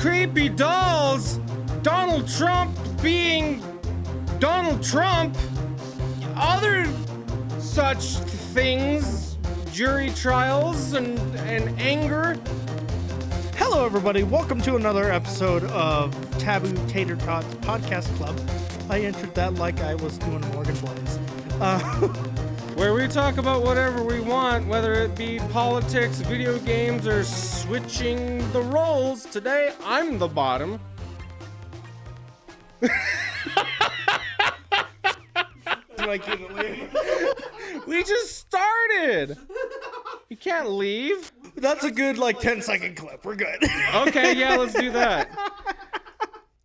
creepy dolls, Donald Trump being Donald Trump, other such things, jury trials and anger. Hello, everybody. Welcome to another episode of Taboo Tater Tots Podcast Club. I entered that like I was doing Morgan Blaze. Where we talk about whatever we want, whether it be politics, video games, or switching the roles. Today, I'm the bottom. We just started. You can't leave. That's a good, 10-second clip. We're good. Okay, yeah, let's do that.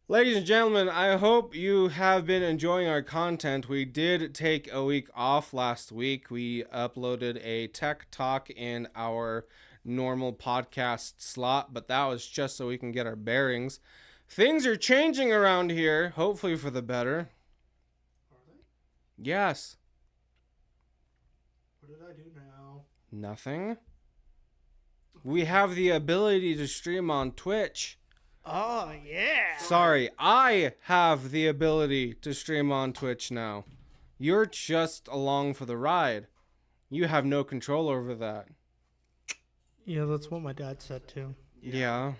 Ladies and gentlemen, I hope you have been enjoying our content. We did take a week off last week. We uploaded a tech talk in our normal podcast slot, but that was just so we can get our bearings. Things are changing around here, hopefully for the better. Are they? Yes. What did I do now? Nothing. We have the ability to stream on Twitch. Oh, yeah. Sorry, I have the ability to stream on Twitch now. You're just along for the ride. You have no control over that. Yeah, that's what my dad said, too. Yeah.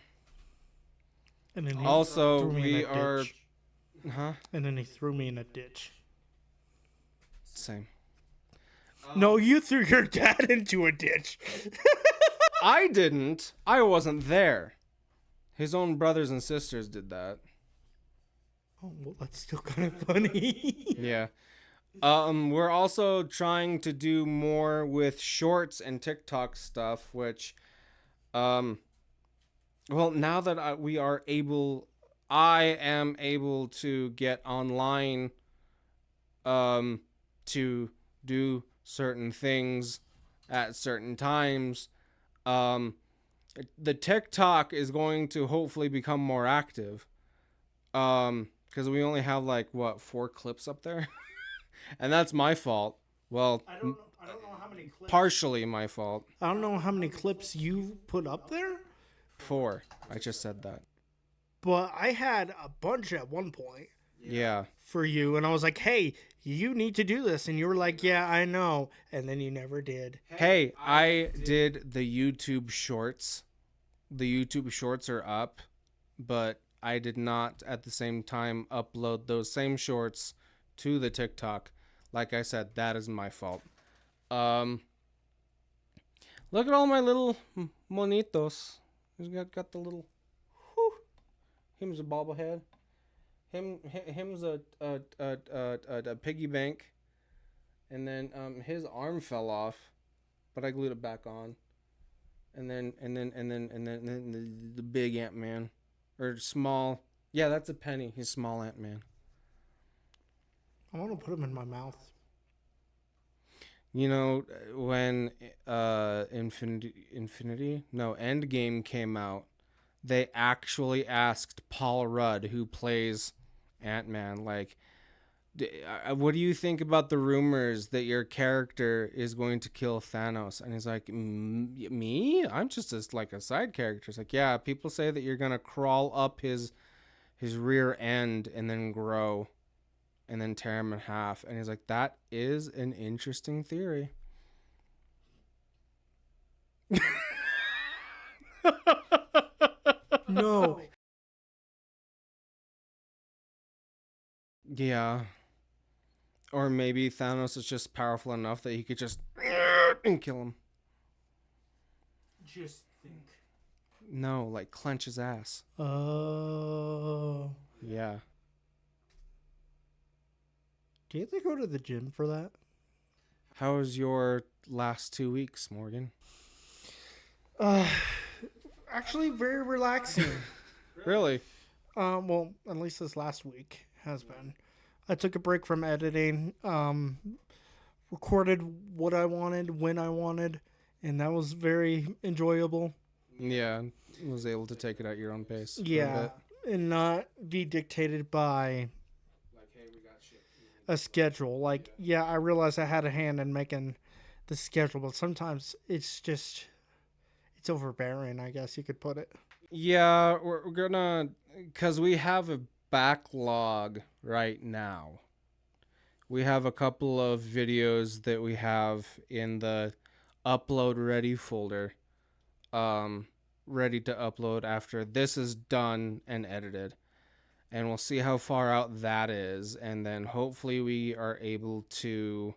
And then he Also, threw me we in a are... ditch. Huh? And then he threw me in a ditch. Same. No, you threw your dad into a ditch. I didn't. I wasn't there. His own brothers and sisters did that. Oh, well, that's still kind of funny. Yeah. We're also trying to do more with shorts and TikTok stuff, which, well, now that I am able to get online, to do certain things at certain times, the TikTok is going to hopefully become more active. Because we only have 4 clips up there. And that's my fault. Well, I don't know how many clips. partially my fault. I don't know how many clips you put up there, 4. I just said that. but I had a bunch at one point Yeah. for you, and I was like, hey, you need to do this. And you were like, yeah, I know. And then you never did. Hey, I did the YouTube shorts. The YouTube shorts are up, but I did not at the same time upload those same shorts to the TikTok. Like I said, that is my fault. Look at all my little monitos. He's got the little. Whew, him's a bobblehead. Him's a piggy bank, and then his arm fell off, but I glued it back on. And then the big Ant-Man, or small. Yeah, that's a Penny. He's small Ant-Man. I want to put them in my mouth. You know, when Endgame came out, they actually asked Paul Rudd, who plays Ant-Man, what do you think about the rumors that your character is going to kill Thanos? And he's like, me? I'm just a side character. It's like, yeah, people say that you're going to crawl up his rear end and then grow and then tear him in half. And he's like, that is an interesting theory. No. Yeah. Or maybe Thanos is just powerful enough that he could just and kill him. Just think. No, clench his ass. Oh. Yeah. Do you have to go to the gym for that? How was your last 2 weeks, Morgan? Actually, very relaxing. Really? Well, at least this last week has been. I took a break from editing, recorded what I wanted, when I wanted, and that was very enjoyable. Yeah, was able to take it at your own pace. Yeah, and not be dictated by Hey, we got shit. a schedule. I realized I had a hand in making the schedule, but sometimes it's overbearing, I guess you could put it. Yeah, we're gonna, because we have a backlog right now. We have a couple of videos that we have in the upload ready folder, um, ready to upload after this is done and edited. And we'll see how far out that is. And then hopefully we are able to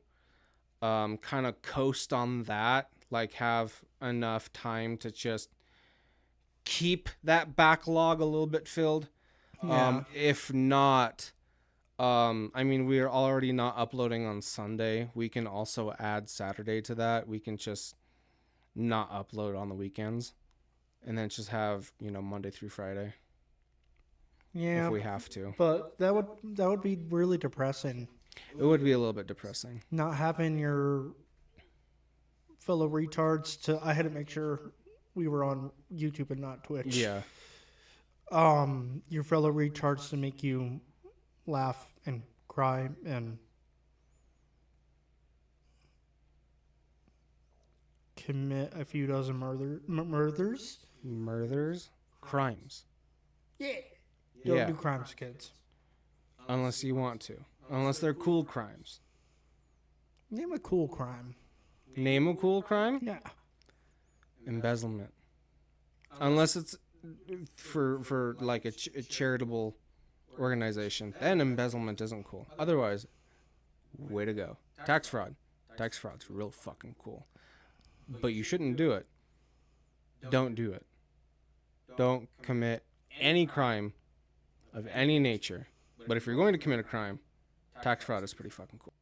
kind of coast on that, like have enough time to just keep that backlog a little bit filled. Yeah. If not, I mean, we are already not uploading on Sunday. We can also add Saturday to that. We can just not upload on the weekends and then just have, Monday through Friday if Yeah, we have to. but that would be really depressing. It would be a little bit depressing. Not having your fellow retards to. I had to make sure we were on YouTube and not Twitch. Yeah. Your fellow retards to make you laugh and cry and commit a few dozen murders. Murders, crimes. Yeah. Don't Yeah. do crimes, kids. Unless you want to. Unless they're cool crimes. Name a cool crime. Name a cool crime? Yeah. Embezzlement. Unless it's for like a charitable organization, then embezzlement isn't cool. Otherwise, way to go. Tax fraud. Tax fraud's real fucking cool. But you shouldn't do it. Don't do it. Don't commit any crime of any nature. But if you're going to commit a crime, tax fraud is pretty fucking cool.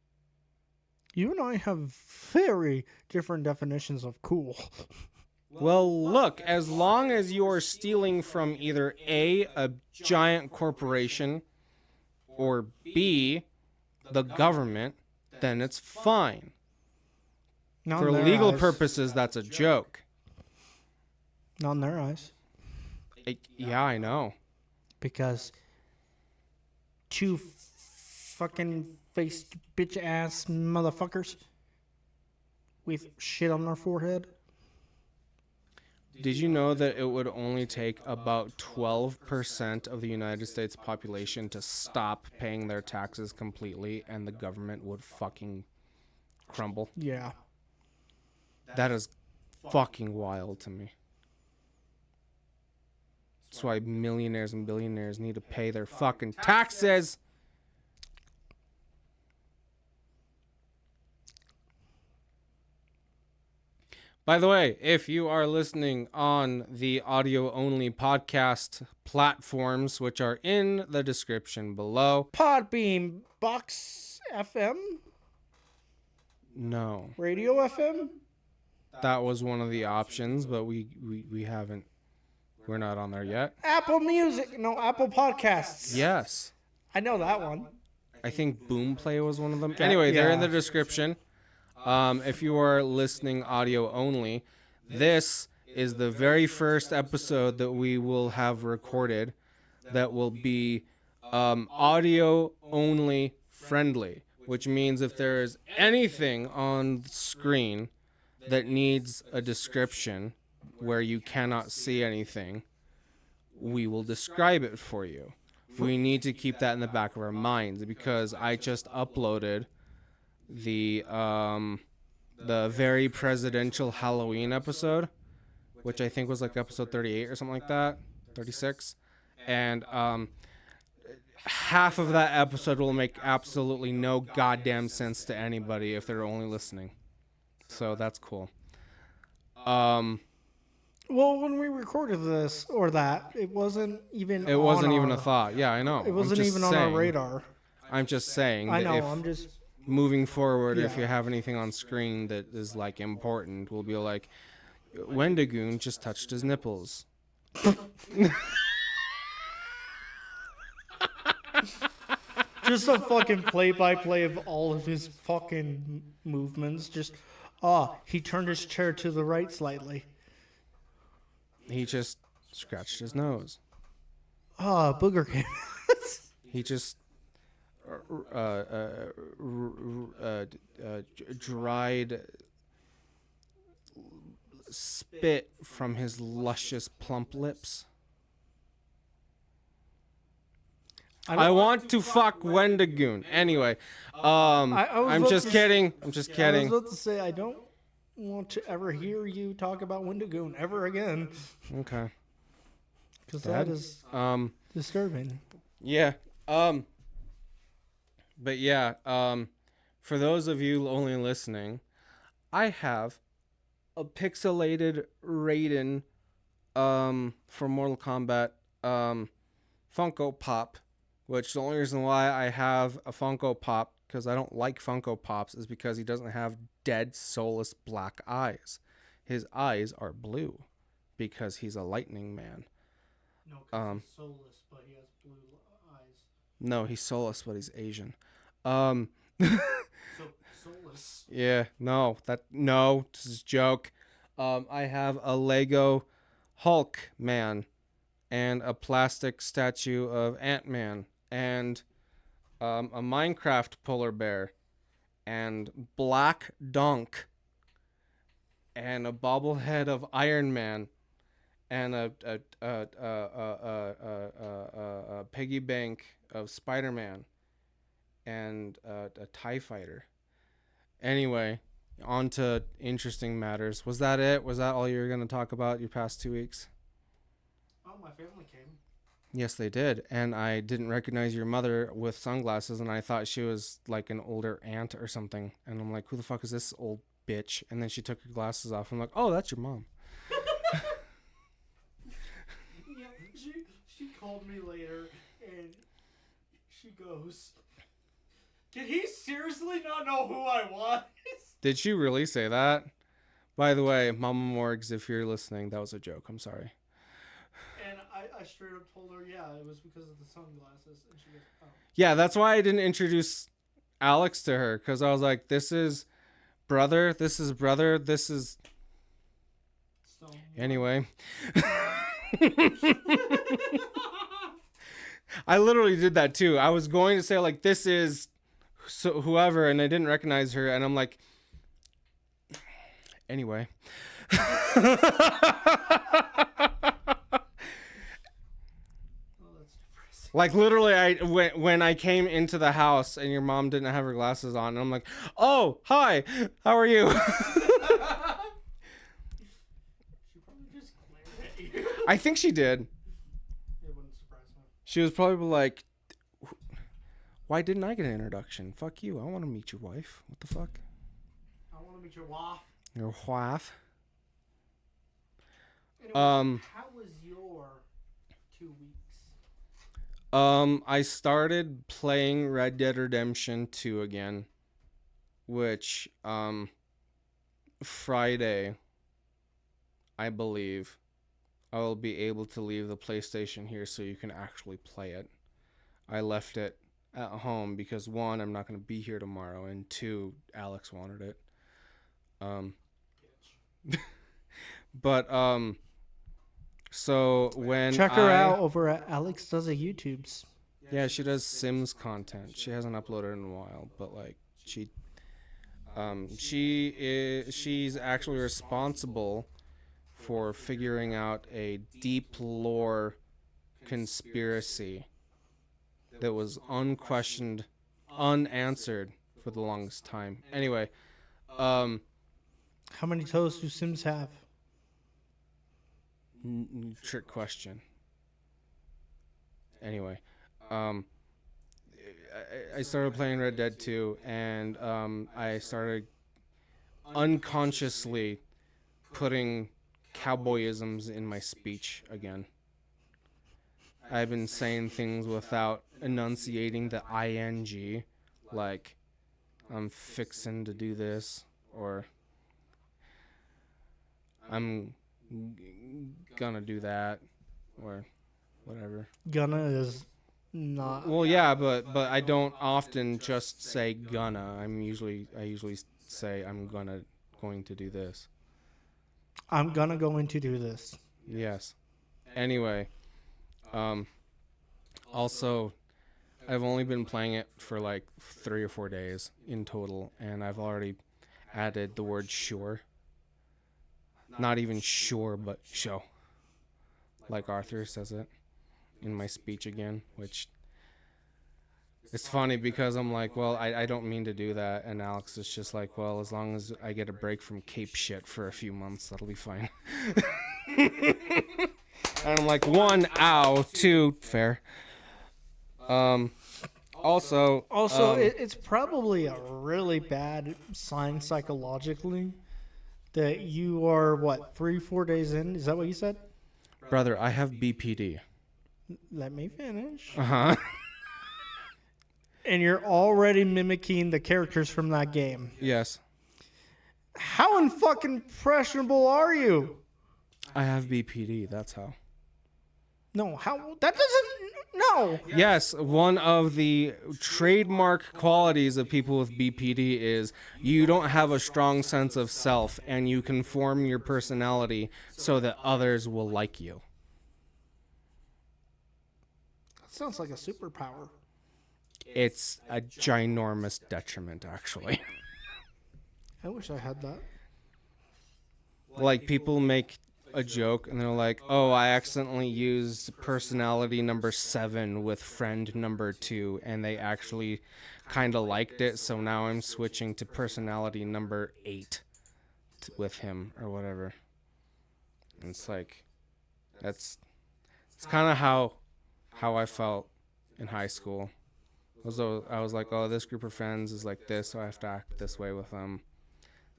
You and I have very different definitions of cool. Well, look, as long as you're stealing from either a giant corporation, or B, the government, then it's fine. Not For in their legal eyes. purposes, that's a joke. Not in their eyes. Yeah, I know. Because two fucking faced bitch ass motherfuckers with shit on their forehead. Did you know that it would only take about 12% of the United States population to stop paying their taxes completely and the government would fucking crumble? Yeah. That is fucking wild to me. That's why millionaires and billionaires need to pay their fucking taxes. By the way, if you are listening on the audio only podcast platforms, which are in the description below, Podbeam, Box FM, no, Radio FM. that was one of the options, but we haven't, we're not on there yet. Apple Music. No, Apple Podcasts. Yes. I know that one. I think Boomplay was one of them. Anyway, they're in the description. If you are listening audio only, this is the very first episode that we will have recorded that will be audio only friendly, which means if there is anything on screen that needs a description where you cannot see anything, we will describe it for you. We need to keep that in the back of our minds because I just uploaded the very presidential Halloween episode, which I think was like episode 38 or something like that, 36, and half of that episode will make absolutely no goddamn sense to anybody if they're only listening. So that's cool. Well, when we recorded this or that, it wasn't even. It wasn't on even our, a thought. Yeah, I know. It wasn't even on our radar. I'm just saying. I that know. if I'm just. moving forward, if Yeah. you have anything on screen that is like important, we'll be like, Wendigoon just touched his nipples. Just a fucking play-by-play of all of his fucking movements. Just, he turned his chair to the right slightly. He just scratched his nose. Booger came. He just dried spit from his luscious plump lips. I want to fuck Wendigoon. Anyway, I was I'm about just to kidding. I'm just I was kidding. about to say I don't want to ever hear you talk about Wendigoon ever again, Okay. because Dad? that is Um, disturbing. yeah. But yeah, for those of you only listening, I have a pixelated Raiden for Mortal Kombat Funko Pop, which the only reason why I have a Funko Pop because I don't like Funko Pops is because he doesn't have dead soulless black eyes. His eyes are blue because he's a lightning man. No, Um, he's soulless, but he has blue eyes. No, he's soulless, but he's Asian. So soulless. Yeah, no, this is a joke. I have a Lego Hulk man and a plastic statue of Ant-Man and a Minecraft polar bear and Black Donk and a bobblehead of Iron Man and a piggy bank of Spider-Man and a TIE fighter. Anyway, on to interesting matters. Was that it? Was that all you were going to talk about your past 2 weeks? Oh, my family came. Yes, they did. And I didn't recognize your mother with sunglasses, and I thought she was like an older aunt or something. And I'm like, who the fuck is this old bitch? And then she took her glasses off. I'm like, oh, that's your mom. Yeah, she called me later, and she goes, "Did he seriously not know who I was?" Did she really say that? By the way, Mama Morgs, if you're listening, that was a joke. I'm sorry. And I straight up told her, yeah, it was because of the sunglasses. And she goes, oh. Yeah, that's why I didn't introduce Alex to her, because I was like, this is brother, this is brother, this is... Anyway. I literally did that too. I was going to say, like, this is so whoever, and I didn't recognize her, and I'm like... Anyway. Like, literally, when I came into the house and your mom didn't have her glasses on, and I'm like, oh, hi, how are you? She probably just glared at you. I think she did. It wouldn't surprise me. She was probably like, why didn't I get an introduction? Fuck you, I want to meet your wife. What the fuck? I want to meet your wife. Your wife? Anyways, how was your 2 weeks? I started playing Red Dead Redemption 2 again, which, Friday, I believe, I will be able to leave the PlayStation here so you can actually play it. I left it at home because, one, I'm not going to be here tomorrow, and two, Alex wanted it. But, so when Check her out over at Alex Does a YouTubes. Yeah, she does Sims content. She hasn't uploaded in a while, but like she's actually responsible for figuring out a deep lore conspiracy that was unquestioned, unanswered for the longest time. Anyway, How many toes do Sims have? trick question. Anyway, I started playing Red Dead 2, and I started unconsciously putting cowboyisms in my speech again. I've been saying things without enunciating the ing, like I'm fixin' to do this, or I'm gonna do that, or whatever. Gonna is not. Well, yeah, but I don't often just say gonna. I usually say I'm going to do this. I'm gonna go in to do this. Yes. Anyway, also, I've only been playing it for like 3 or 4 days in total, and I've already added the word sure. Not even sure, but like Arthur says it in my speech again, which It's funny because I'm like, well, I don't mean to do that. And Alex is just like, well, as long as I get a break from Cape shit for a few months, that'll be fine. And I'm like, one, ow, two, fair. Also, It's probably a really bad sign psychologically that you are, what, 3-4 days in? Is that what you said? brother, I have BPD. Let me finish. Uh-huh. And you're already mimicking the characters from that game. Yes. How fucking impressionable are you? I have BPD, that's how. No, how? That doesn't. No. Yes, one of the trademark qualities of people with BPD is you don't have a strong sense of self and you can form your personality so that others will like you. That sounds like a superpower. It's a ginormous detriment, actually. I wish I had that. Like, people make a joke and they're like, oh, I accidentally used personality number 7 with friend number 2, and they actually kind of liked it, so now I'm switching to personality number 8 with him or whatever. And it's like, it's kind of how I felt in high school. I was like, oh, this group of friends is like this, so I have to act this way with them.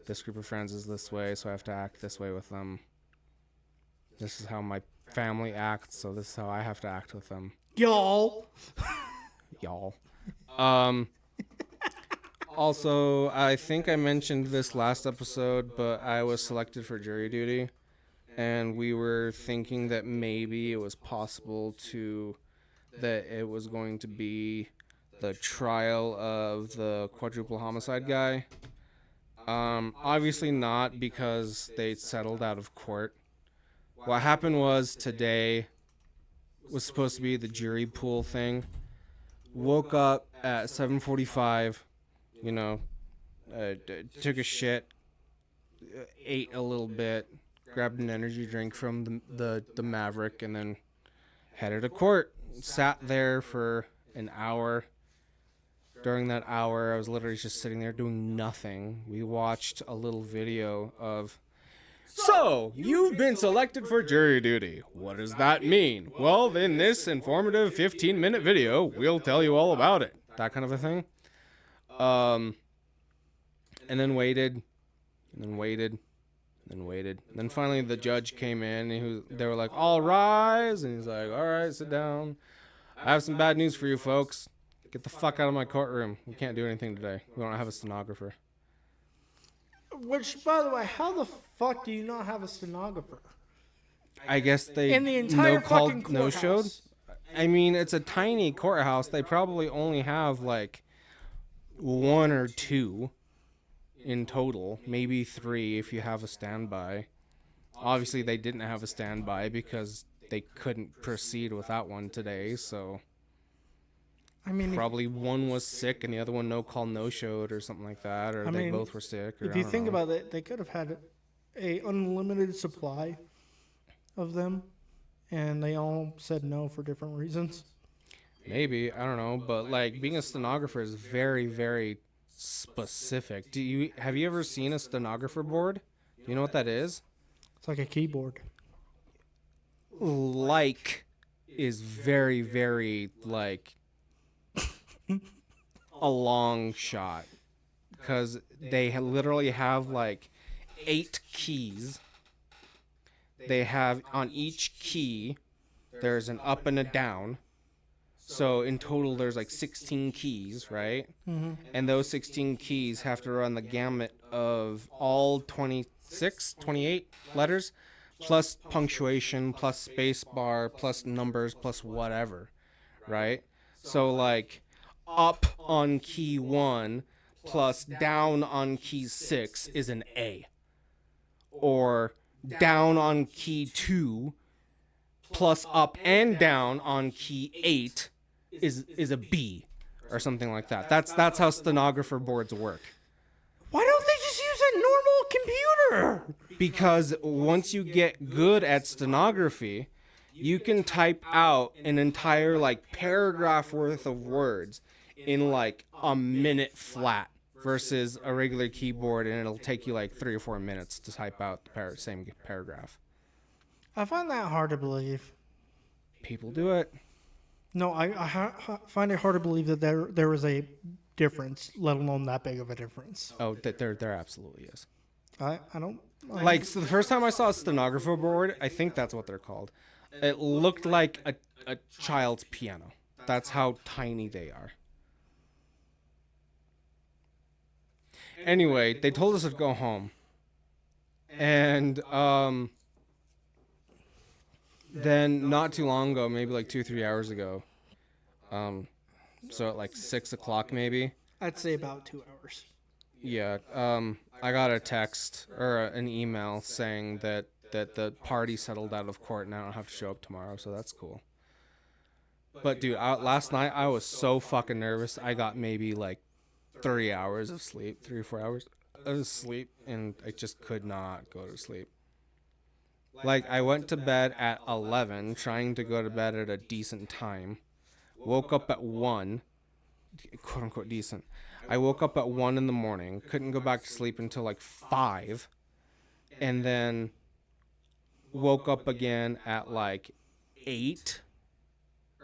This group of friends is this way, so I have to act this way with them. This is how my family acts, so this is how I have to act with them. Y'all. Also, I think I mentioned this last episode, but I was selected for jury duty, and we were thinking that maybe it was possible that it was going to be the trial of the quadruple homicide guy. Obviously not, because they settled out of court. What happened was today was supposed to be the jury pool thing. Woke up at 7:45, took a shit, ate a little bit, grabbed an energy drink from the Maverick, and then headed to court. Sat there for an hour. During that hour, I was literally just sitting there doing nothing. We watched a little video of, so, you've been selected for jury duty. What does that mean? Well, in this informative 15-minute video, we'll tell you all about it. That kind of a thing. And then waited, and then waited, and then waited. And then finally the judge came in, and they were like, all rise. And he's like, all right, sit down. I have some bad news for you folks. Get the fuck out of my courtroom. We can't do anything today. We don't have a stenographer. Which, by the way, how the fuck do you not have a stenographer? I guess they in the entire fucking no courthouse. showed. I mean, it's a tiny courthouse. They probably only have like 1 or 2 in total, maybe 3 if you have a standby. Obviously, they didn't have a standby because they couldn't proceed without one today. So, I mean, probably one was sick and the other one no call no showed or something like that, or they both were sick. Or, if you think about it, they could have had a unlimited supply of them, and they all said no for different reasons. Maybe, I don't know, but like being a stenographer is very, very specific. Have you ever seen a stenographer board? Do you know what that is? It's like a keyboard. Like is very, very like a long shot, because they literally have like 8 keys. They have on each key there's an up and a down. So in total there's like 16 keys, right? Mm-hmm. And those 16 keys have to run the gamut of all 28 letters, plus punctuation, plus space bar, plus numbers, plus whatever, right? So like up on key 1 plus down on key 6 is an A. Or down on key 2 plus up and down on key 8 is a B, or something like that. That's how stenographer boards work. Why don't they just use a normal computer? Because once you get good at stenography, you can type out an entire like paragraph worth of words in like a minute flat versus a regular keyboard, and it'll take you like 3 or 4 minutes to type out the same paragraph. I find that hard to believe. People do it. No, I find it hard to believe that there is a difference, let alone that big of a difference. Oh, there absolutely is. I don't Like, so the first time I saw a stenographer board, I think that's what they're called. It looked like a child's piano. That's how tiny they are. Anyway, they told us to go home. And then not too long ago, maybe like 2-3 hours ago, so at like 6 o'clock maybe, I'd say about 2 hours. yeah, I got a text or an email saying that the party settled out of court and I don't have to show up tomorrow, so that's cool. But dude, last night I was so fucking nervous. I got maybe like 3 hours of sleep, 3 or 4 hours of sleep, and I just could not go to sleep. Like, I went to bed at 11, trying to go to bed at a decent time. Woke up at 1, quote unquote decent. I woke up at 1 in the morning, couldn't go back to sleep until like 5, and then woke up again at like 8.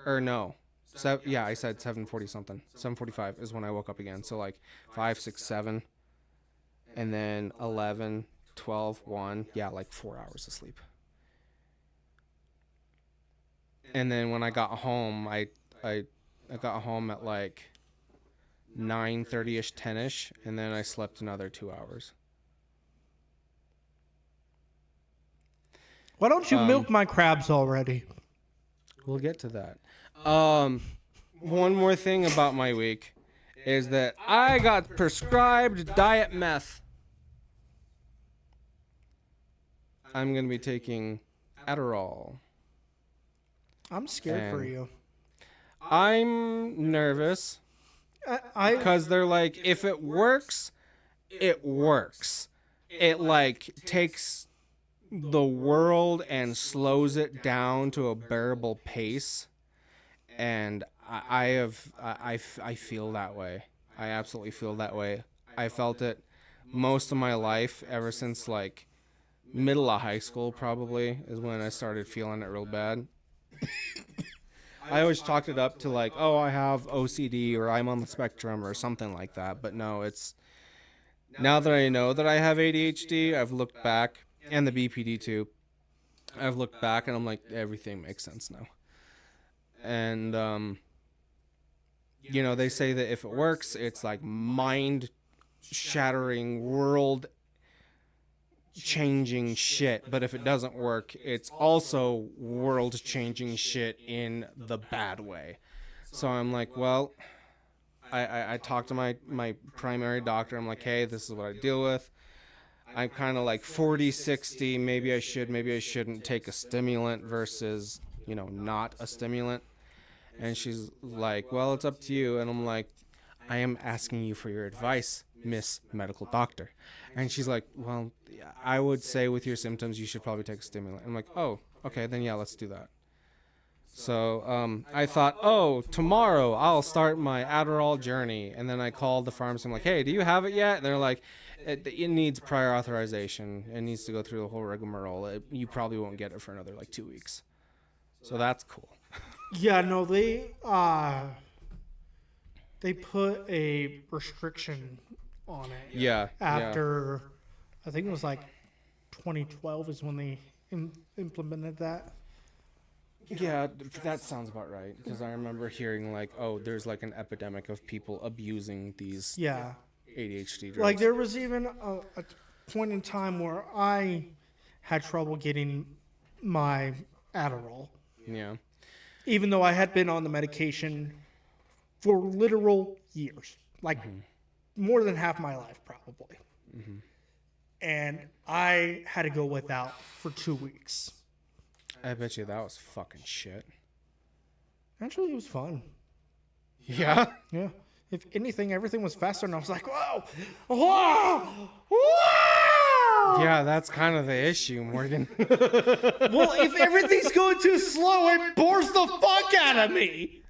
Or no. I said 7:40 something. 7:45 is when I woke up again. So like 5, 6, 7. And then 11, 12, 1. Yeah, like 4 hours of sleep. And then when I got home, I got home at like 9:30ish, 10ish, and then I slept another 2 hours. Why don't you milk my crabs already? We'll get to that. One more thing about my week is that I got prescribed diet meth. I'm going to be taking Adderall. I'm scared for you. I'm nervous because they're like, if it works, it works. It like takes the world and slows it down to a bearable pace. And I feel that way. I absolutely feel that way. I felt it most of my life, ever since like middle of high school probably is when I started feeling it real bad. I always chalked it up to like, oh, I have OCD or I'm on the spectrum or something like that. But no, it's now that I know that I have ADHD, I've looked back, and the BPD too. I've looked back and I'm like, everything makes sense now. And, you know, they say that if it works, it's like mind-shattering, world-changing shit. But if it doesn't work, it's also world-changing shit in the bad way. So I'm like, well, I talked to my primary doctor. I'm like, hey, this is what I deal with. I'm kind of like 40, 60. Maybe I should, maybe I shouldn't take a stimulant versus, you know, not a stimulant. And she's like, well, it's up to you. And I'm like, I am asking you for your advice, Miss Medical Doctor. And she's like, well, I would say with your symptoms, you should probably take a stimulant. I'm like, oh, okay, then yeah, let's do that. So I thought, oh, tomorrow I'll start my Adderall journey. And then I called the pharmacy. I'm like, hey, do you have it yet? And they're like, it needs prior authorization. It needs to go through the whole rigmarole. You probably won't get it for another like 2 weeks. So that's cool. Yeah, no, they put a restriction on it. Yeah. After, I think it was like 2012 is when they implemented that. Yeah, that sounds about right. Because I remember hearing like, oh, there's like an epidemic of people abusing these ADHD drugs. Like there was even a point in time where I had trouble getting my Adderall. Yeah. Even though I had been on the medication for literal years, like more than half my life probably. Mm-hmm. And I had to go without for 2 weeks. I bet you that was fucking shit. Actually, it was fun. Yeah? Yeah. If anything, everything was faster, and I was like, whoa! Whoa! Whoa! Yeah, that's kind of the issue, Morgan. Well, if everything's going too slow, it bores the fuck out of me.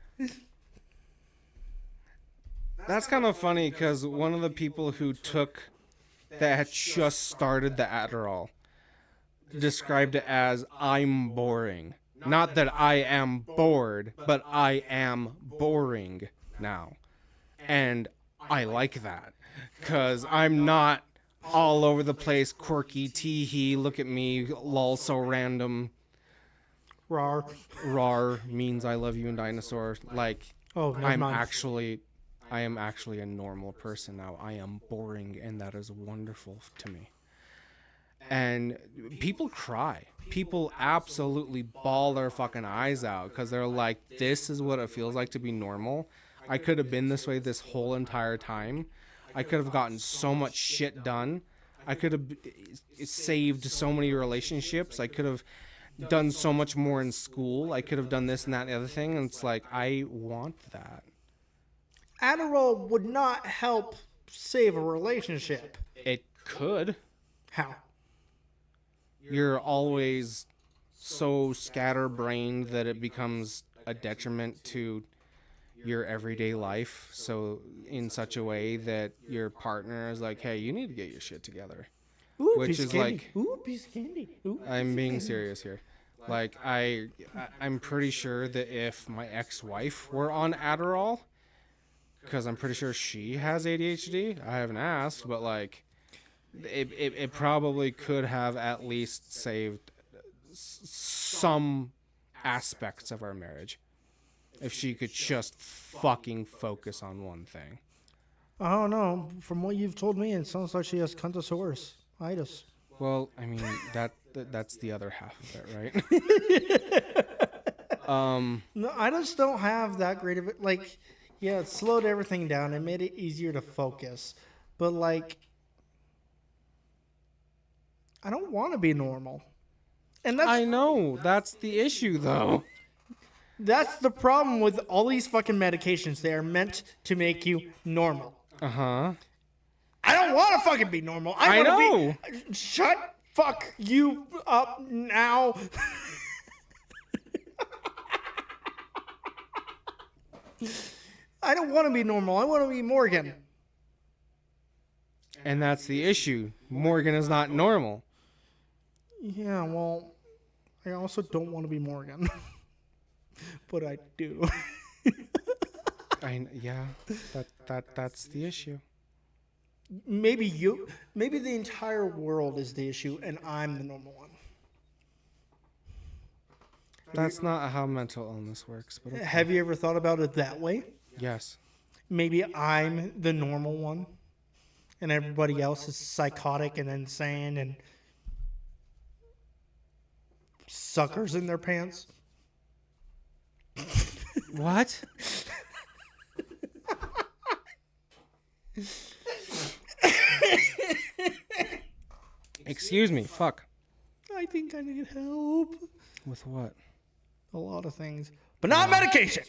That's kind of funny because one of the people who took that had just started the Adderall described it as I'm boring. Not that I am bored, but I am boring now. And I like that because I'm not all over the place, quirky, tee-hee, look at me, lol, so random. Rar. Rar means I love you and dinosaur. Like, Oh, never mind. I am actually a normal person now. I am boring, and that is wonderful to me. And people cry. People absolutely bawl their fucking eyes out because they're like, this is what it feels like to be normal. I could have been this way this whole entire time. I could have gotten so much shit done. I could have saved so many relationships. I could have done so much more in school. I could have done this and that and the other thing. And it's like, I want that. Adderall would not help save a relationship. It could. How? You're always so scatterbrained that it becomes a detriment to your everyday life. So in such a way that your partner is like, hey, you need to get your shit together. Ooh, Which piece is of candy. like, Ooh, piece of candy. Ooh, I'm being serious here. Like, I'm pretty sure that if my ex-wife were on Adderall, because I'm pretty sure she has ADHD, I haven't asked, but like, it probably could have at least saved some aspects of our marriage if she could just fucking focus on one thing. I don't know. From what you've told me, it sounds like she has Cuntosaurus-itis. Well, I mean, that's the other half of it, right? No, I just don't have that great of it. Like, yeah, it slowed everything down. It made it easier to focus. But, like, I don't want to be normal. And I know. That's the issue, though. that's the problem with all these fucking medications. They are meant to make you normal. Uh-huh. I don't want to fucking be normal. I wanna know. Shut fuck you up now. I don't want to be normal. I want to be Morgan. And that's the issue. Morgan is not normal. Yeah, well, I also don't want to be Morgan. But I do. Yeah, that's the issue. Maybe the entire world is the issue and I'm the normal one. That's not how mental illness works, but okay. Have you ever thought about it that way? Yes. Maybe I'm the normal one and everybody else is psychotic and insane and suckers in their pants. What? Excuse me. Fuck. I think I need help. With what? A lot of things. But not medication.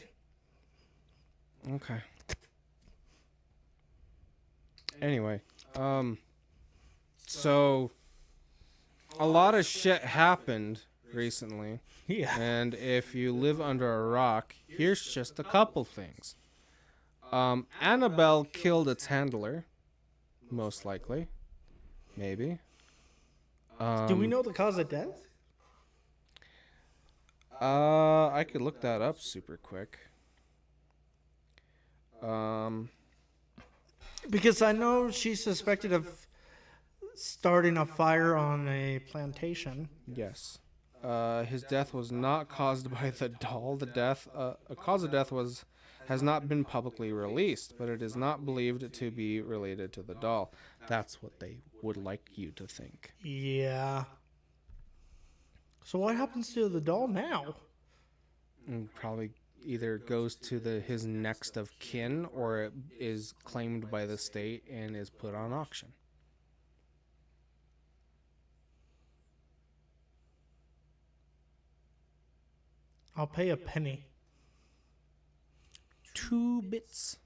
Okay. Anyway, so a lot of shit happened recently. Yeah. And if you live under a rock, here's just a couple things. Annabelle killed its handler, most likely. Maybe. Do we know the cause of death? I could look that up super quick. Because I know she's suspected of starting a fire on a plantation. Yes. His death was not caused by the doll. A cause of death has not been publicly released, but it is not believed to be related to the doll. That's what they would like you to think. Yeah. So what happens to the doll now? And probably either goes to his next of kin, or it is claimed by the state and is put on auction. I'll pay a penny. 2 bits.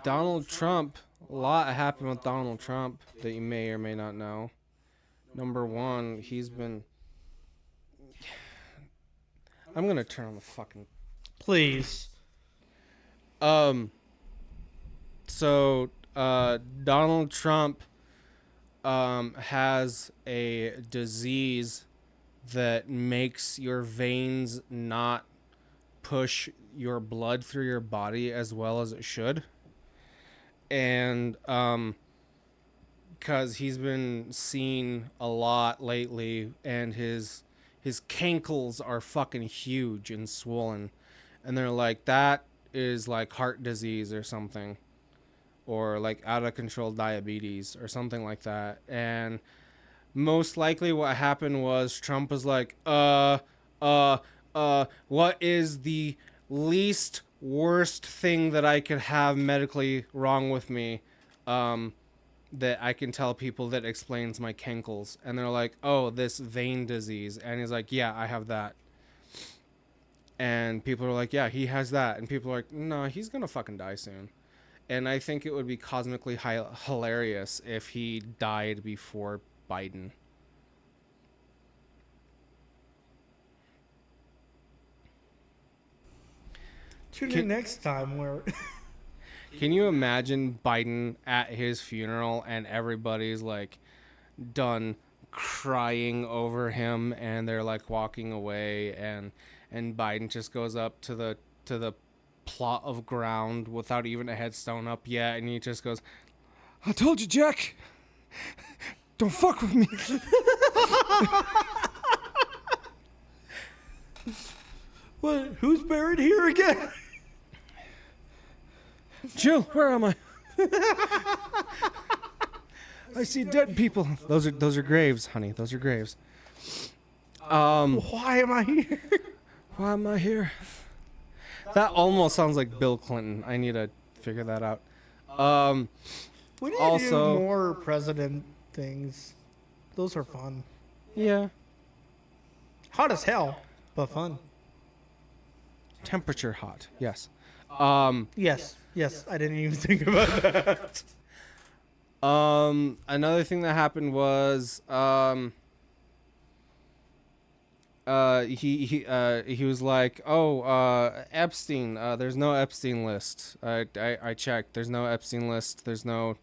Donald Trump. A lot happened with Donald Trump that you may or may not know. Number one, he's been I'm gonna turn on the fucking. Please. So Donald Trump has a disease that makes your veins not push your blood through your body as well as it should. And because he's been seen a lot lately, and his cankles are fucking huge and swollen, and they're like, that is like heart disease or something, or like out of control diabetes or something like that. And most likely what happened was Trump was like, what is the least worst thing that I could have medically wrong with me, that I can tell people that explains my cankles? And they're like, oh, this vein disease. And he's like, yeah, I have that. And people are like, yeah, he has that. And people are like, no, he's gonna fucking die soon. And I think it would be cosmically hilarious if he died before Biden. Tune in next time where... Can you imagine Biden at his funeral and everybody's like done crying over him and they're like walking away, and Biden just goes up to the plot of ground without even a headstone up yet, and he just goes, I told you, Jack, don't fuck with me. What? Who's buried here again? Jill, where am I? I see dead people. Those are graves, honey. Those are graves. Why am I here? Why am I here? That almost sounds like Bill Clinton. I need to figure that out. We need to Also, do more president things. Those are fun. yeah, Hot as hell, but fun. temperature hot. Yes. Yes, I didn't even think about that. Another thing that happened was he was like, oh, Epstein, there's no Epstein list. I checked, there's no Epstein list, there's none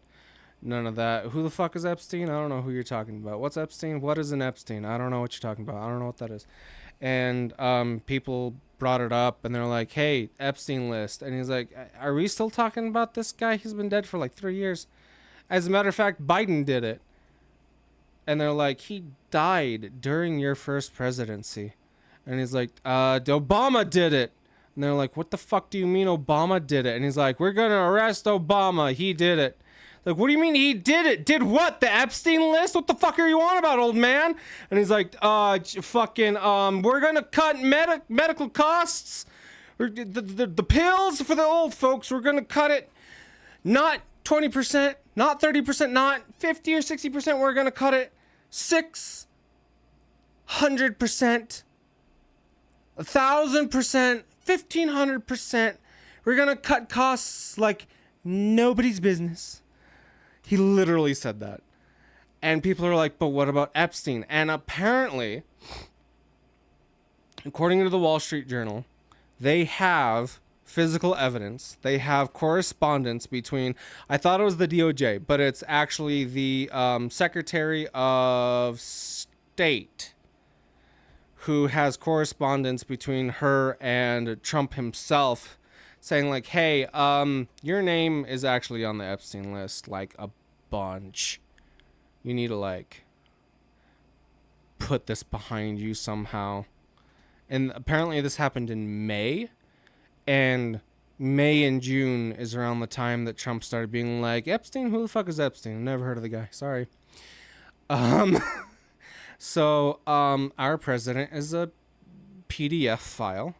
of that. Who the fuck is Epstein? I don't know who you're talking about. What's Epstein? What is an Epstein? I don't know what you're talking about. I don't know what that is. And people brought it up, and they're like, hey, Epstein list. And he's like, are we still talking about this guy? He's been dead for like 3 years. As a matter of fact, Biden did it. And they're like, he died during your first presidency. And he's like, Obama did it. And they're like, what the fuck do you mean Obama did it? And he's like, we're going to arrest Obama. He did it. Like, what do you mean he did it? Did what? The Epstein list? What the fuck are you on about, old man? And he's like, fucking, we're going to cut medical costs. The pills for the old folks, we're going to cut it. Not 20%, not 30%, not 50 or 60%. We're going to cut it 600%, 1,000%, 1,500%. We're going to cut costs like nobody's business. He literally said that. And people are like, but what about Epstein? And apparently, according to the Wall Street Journal, they have physical evidence. They have correspondence between, I thought it was the DOJ, but it's actually the Secretary of State, who has correspondence between her and Trump himself, saying like, hey, your name is actually on the Epstein list, like a bunch. You need to like put this behind you somehow. And apparently this happened in May, and May and June is around the time that Trump started being like, Epstein, who the fuck is Epstein? Never heard of the guy. Sorry. So our president is a PDF file.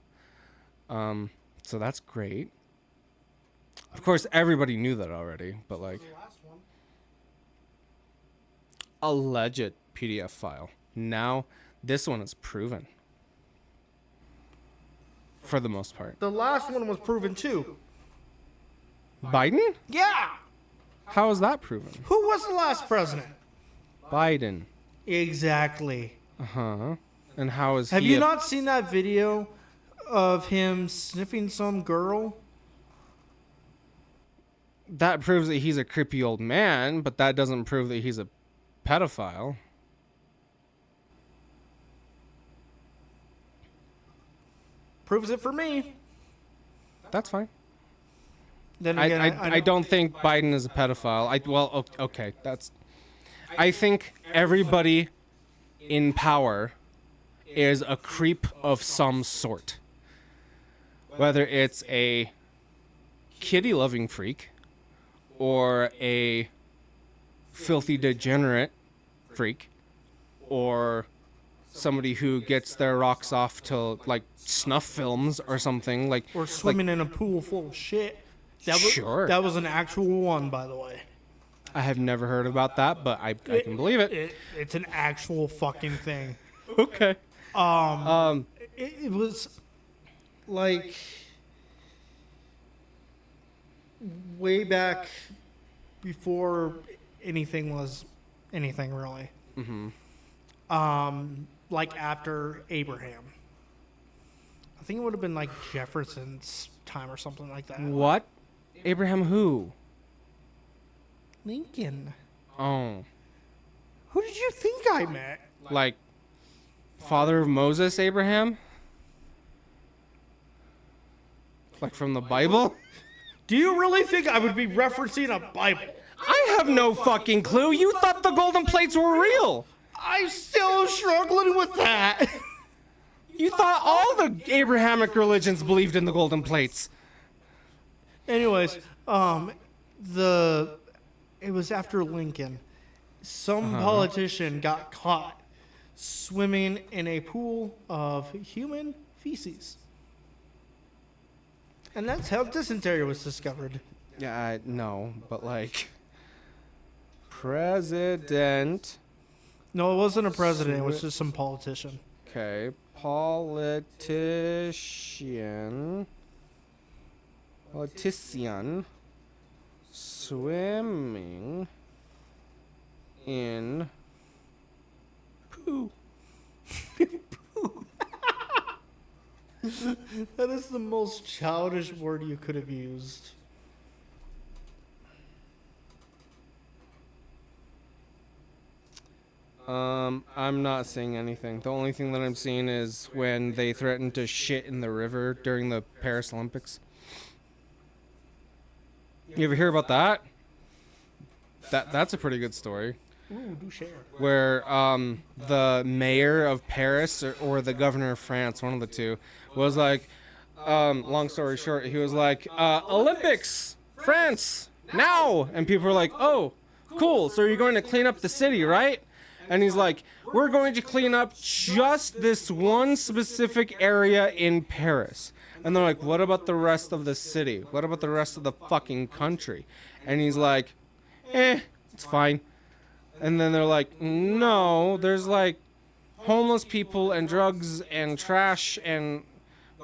So that's great. Of course, everybody knew that already, but like, alleged PDF file. Now, this one is proven. For the most part. The last one was proven too. Biden? Yeah. How is that proven? Who was the last president? Biden. Exactly. Uh-huh. And how is Have he? you not seen that video of him sniffing some girl? That proves that he's a creepy old man, but that doesn't prove that he's a pedophile. Proves it for me. That's fine. Then again, I don't think Biden is a pedophile. Okay, that's. I think everybody in power is a creep of some sort. Whether it's a kitty-loving freak or a filthy degenerate freak or somebody who gets their rocks off to like snuff films or something like or swimming in a pool full of shit. Sure. That was an actual one, by the way. I have never heard about that, but I can believe it. It's an actual fucking thing. Okay. It was like way back before anything was anything really. Like after Abraham. I think it would have been like Jefferson's time or something like that. What? Abraham who? Lincoln. Oh. Who did you think I met? Like father of Moses, Abraham? Like from the Bible? Do you really think I would be referencing a Bible? I have no fucking clue. You thought the golden plates were real. I'm still struggling with that. You thought all the Abrahamic religions believed in the golden plates. Anyways, it was after Lincoln. Some politician got caught swimming in a pool of human feces. And that's how dysentery was discovered. Yeah, no, but like president. No, it wasn't a president. It was just some politician. Okay, politician swimming in poo. That is the most childish word you could have used. I'm not seeing anything. The only thing that I'm seeing is when they threatened to shit in the river during the Paris Olympics. You ever hear about that? That's a pretty good story. Ooh, do share. Where the mayor of Paris or the governor of France, one of the two, was like, long story short, he was like, Olympics, France, now! And people were like, oh, cool, so you're going to clean up the city, right? And he's like, we're going to clean up just this one specific area in Paris. And they're like, what about the rest of the city? What about the rest of the fucking country? And he's like, it's fine. And then they're like, no, there's like homeless people and drugs and trash and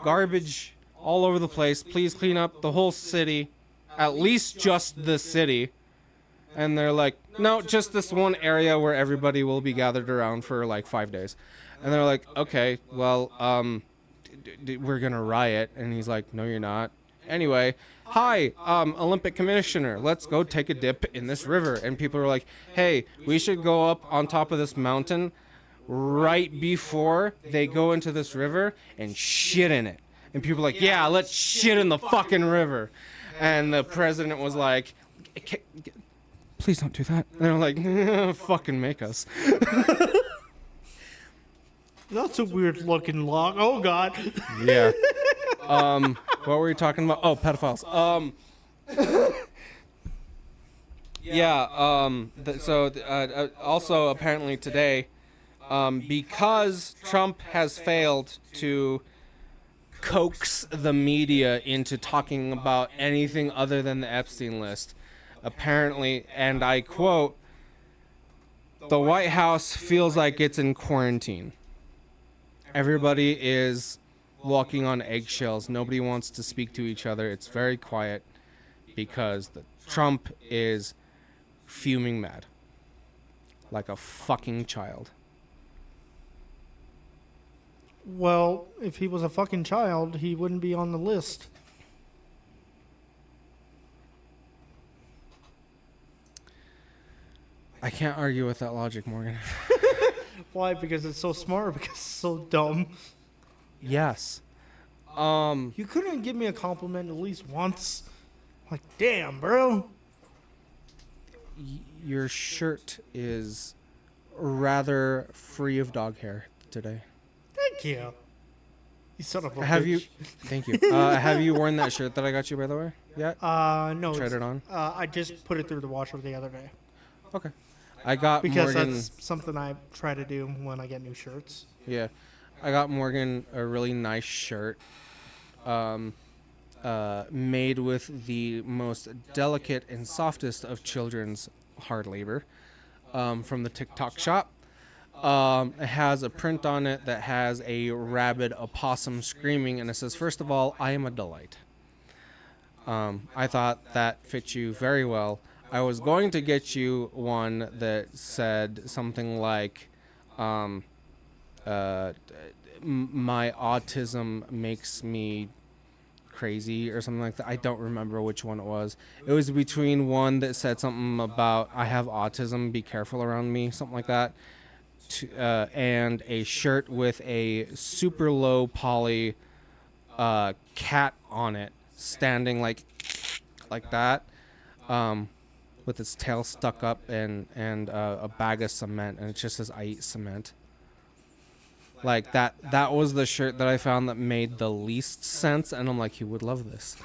garbage all over the place. Please clean up the whole city, at least just the city. And they're like, no, just this one area where everybody will be gathered around for like 5 days. And they're like, okay, well, we're going to riot. And he's like, no, you're not. Anyway, hi, Olympic commissioner, let's go take a dip in this river. And people are like, hey, we should go up on top of this mountain right before they go into this river and shit in it. And people are like, yeah, let's shit in the fucking river. And the president was like, please don't do that. And they're like, fucking make us. That's a weird looking log. Oh, God. Yeah. What were we talking about? Oh, pedophiles. Also apparently today, because Trump has failed to coax the media into talking about anything other than the Epstein list, apparently, and I quote, the White House feels like it's in quarantine. Everybody is walking on eggshells. Nobody wants to speak to each other. It's very quiet because Trump is fuming mad. Like a fucking child. Well, if he was a fucking child, he wouldn't be on the list. I can't argue with that logic, Morgan. Why? Because it's so smart. Because it's so dumb. Yes. You couldn't give me a compliment at least once. Like, damn, bro. Your shirt is rather free of dog hair today. Thank you. You son of a Have bitch. you? Thank you. Have you worn that shirt that I got you, by the way? Yet? No. Tried it on? I just put it through the washer the other day. Okay. I got Because Morgan. that's something I try to do when I get new shirts. Yeah, I got Morgan a really nice shirt. Made with the most delicate and softest of children's hard labor, from the TikTok shop. It has a print on it that has a rabid opossum screaming, and it says, "First of all, I am a delight." I thought that fit you very well. I was going to get you one that said something like, my autism makes me crazy or something like that. I don't remember which one it was. It was between one that said something about I have autism, be careful around me, something like that, and a shirt with a super low poly cat on it, standing like that, with its tail stuck up and a bag of cement, and it just says I eat cement. Like that was the shirt that I found that made the least sense, and I'm like, you would love this.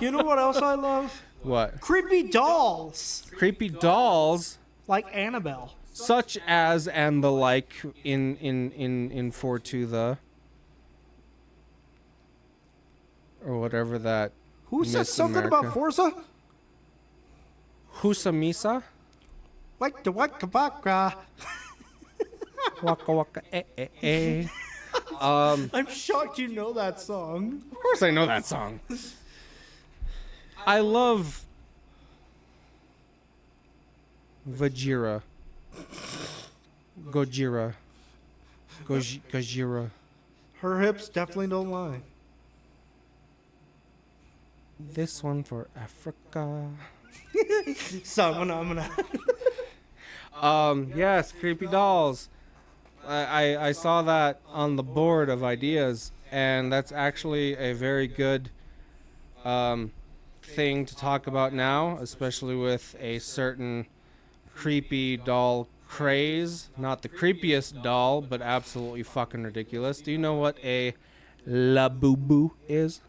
You know what else I love? What? Creepy dolls. Creepy dolls, Like Annabelle. such as and the like in Fortu the or whatever that. Who said Miss something America. about Forza? Husamisa? Like the Waka Waka. Waka waka eh. I'm shocked you know that song. Of course I know that song. I love Vajira. Gojira. Gojira. Her hips definitely don't lie. This one for Africa. So I'm gonna. Yes, creepy dolls. I saw that on the board of ideas, and that's actually a very good thing to talk about now, especially with a certain creepy doll craze. Not the creepiest doll, but absolutely fucking ridiculous. Do you know what a Labubu is?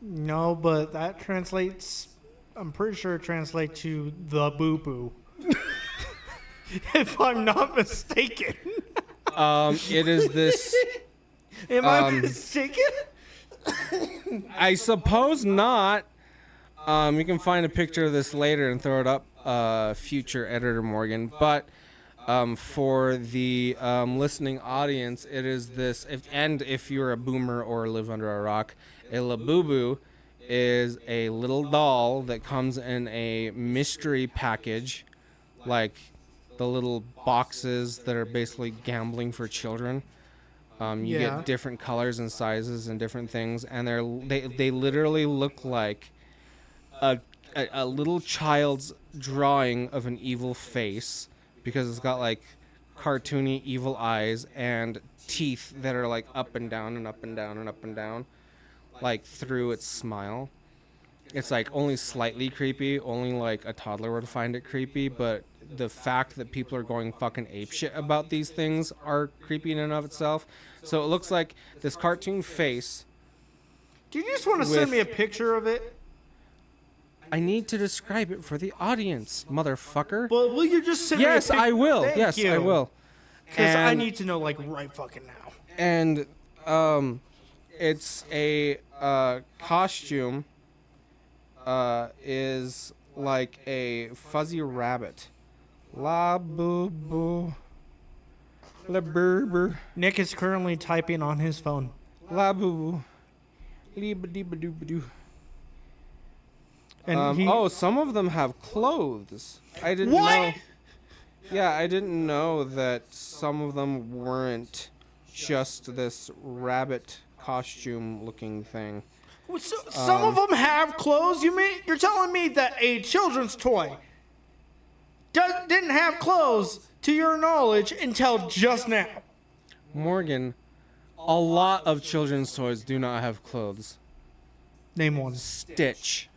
No, but that translates. I'm pretty sure it translates to the boo boo. If I'm not mistaken. It is this. Am I mistaken? I suppose not. You can find a picture of this later and throw it up, future editor Morgan. But for the listening audience, it is this. If you're a boomer or live under a rock, a Labubu is a little doll that comes in a mystery package, like the little boxes that are basically gambling for children. You Yeah. get different colors and sizes and different things, and they literally look like a little child's drawing of an evil face, because it's got like cartoony evil eyes and teeth that are like up and down and up and down and up and down, like through its smile. It's like only slightly creepy, only like a toddler would find it creepy, but the fact that people are going fucking apeshit about these things are creepy in and of itself. So it looks like this cartoon face. Do you just want to send me a picture of it? I need to describe it for the audience, motherfucker. Well, will you just send me a Yes, picture? I will. Thank Yes, you. I will. Because I And- need to know, like, right fucking now. And it's a costume is like a fuzzy rabbit. La boo boo. La burber. Nick is currently typing on his phone. La boo boo. Leeba dee ba doo ba doo. And Oh, some of them have clothes. I didn't What? know. Yeah, I didn't know that some of them weren't just this rabbit costume looking thing. Well, some of them have clothes. You're telling me that a children's toy didn't have clothes, to your knowledge, until just now? Morgan, a lot of children's toys do not have clothes. Name one. Stitch.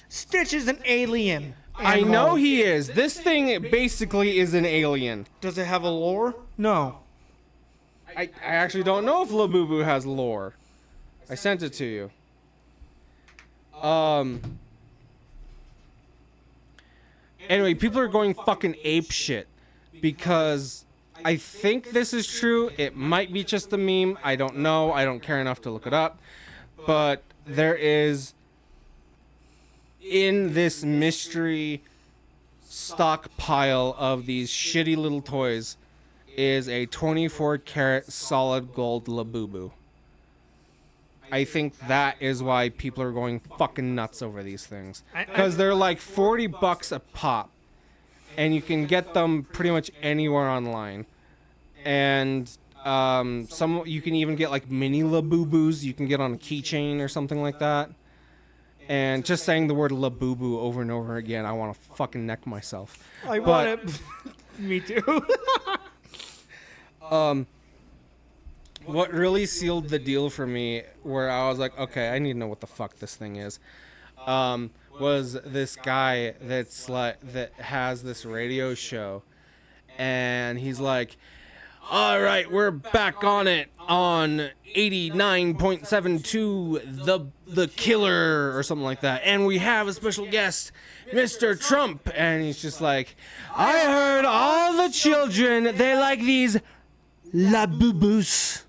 Stitch is an alien. I animal. know he is. This thing basically is an alien. Does it have a lore? No. I actually don't know if Labubu has lore. I sent it to you. Anyway, people are going fucking ape shit because I think this is true. It might be just a meme. I don't know. I don't care enough to look it up. But there is in this mystery stockpile of these shitty little toys is a 24 karat solid gold Labubu. I think that is why people are going fucking nuts over these things. Because they're like $40 a pop. And you can get them pretty much anywhere online. And some you can even get like mini Labubus you can get on a keychain or something like that. And just saying the word Labubu over and over again, I want to fucking neck myself. I want it. Me too. What really sealed the deal for me, where I was like, okay, I need to know what the fuck this thing is, was this guy that has this radio show, and he's like, all right, we're back on it on 89.72, the killer or something like that, and we have a special guest, Mr. Trump, and he's just like, I heard all the children, they like these Labubus.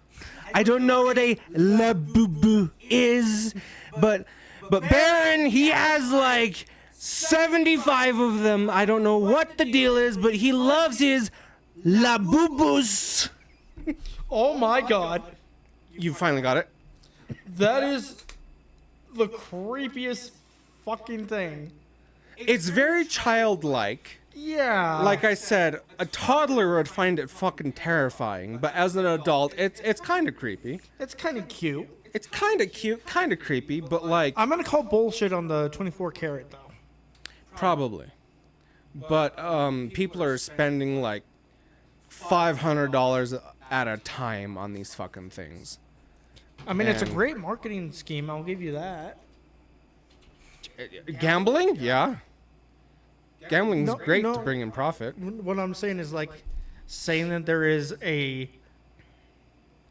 I don't know what a Labubu is, but Baron, he has like 75 of them. I don't know what the deal is, but he loves his Labubus. Oh my god. You finally got it? That is the creepiest fucking thing. It's very childlike. Yeah. Like I said, a toddler would find it fucking terrifying, but as an adult, it's kind of creepy. It's kind of cute. It's kind of cute, kind of creepy, but like... I'm going to call bullshit on the 24 karat, though. Probably. But people are spending like $500 at a time on these fucking things. I mean, it's a great marketing scheme. I'll give you that. Gambling? Yeah. Gambling's great to bring in profit. What I'm saying is like saying that there is a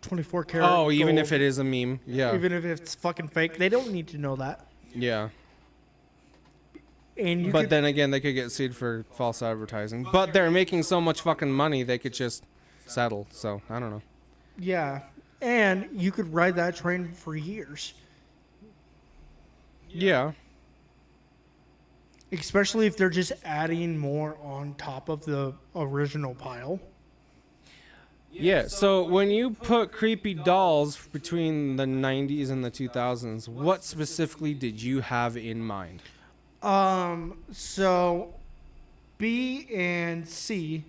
24 karat. Oh, even gold, if it is a meme. Yeah. Even if it's fucking fake, they don't need to know that. Yeah. And but then again, they could get sued for false advertising. But they're making so much fucking money, they could just settle. So, I don't know. Yeah. And you could ride that train for years. Yeah. Especially if they're just adding more on top of the original pile. Yeah, so when you put creepy dolls between the 90s and the 2000s, what specifically did you have in mind? So B and C,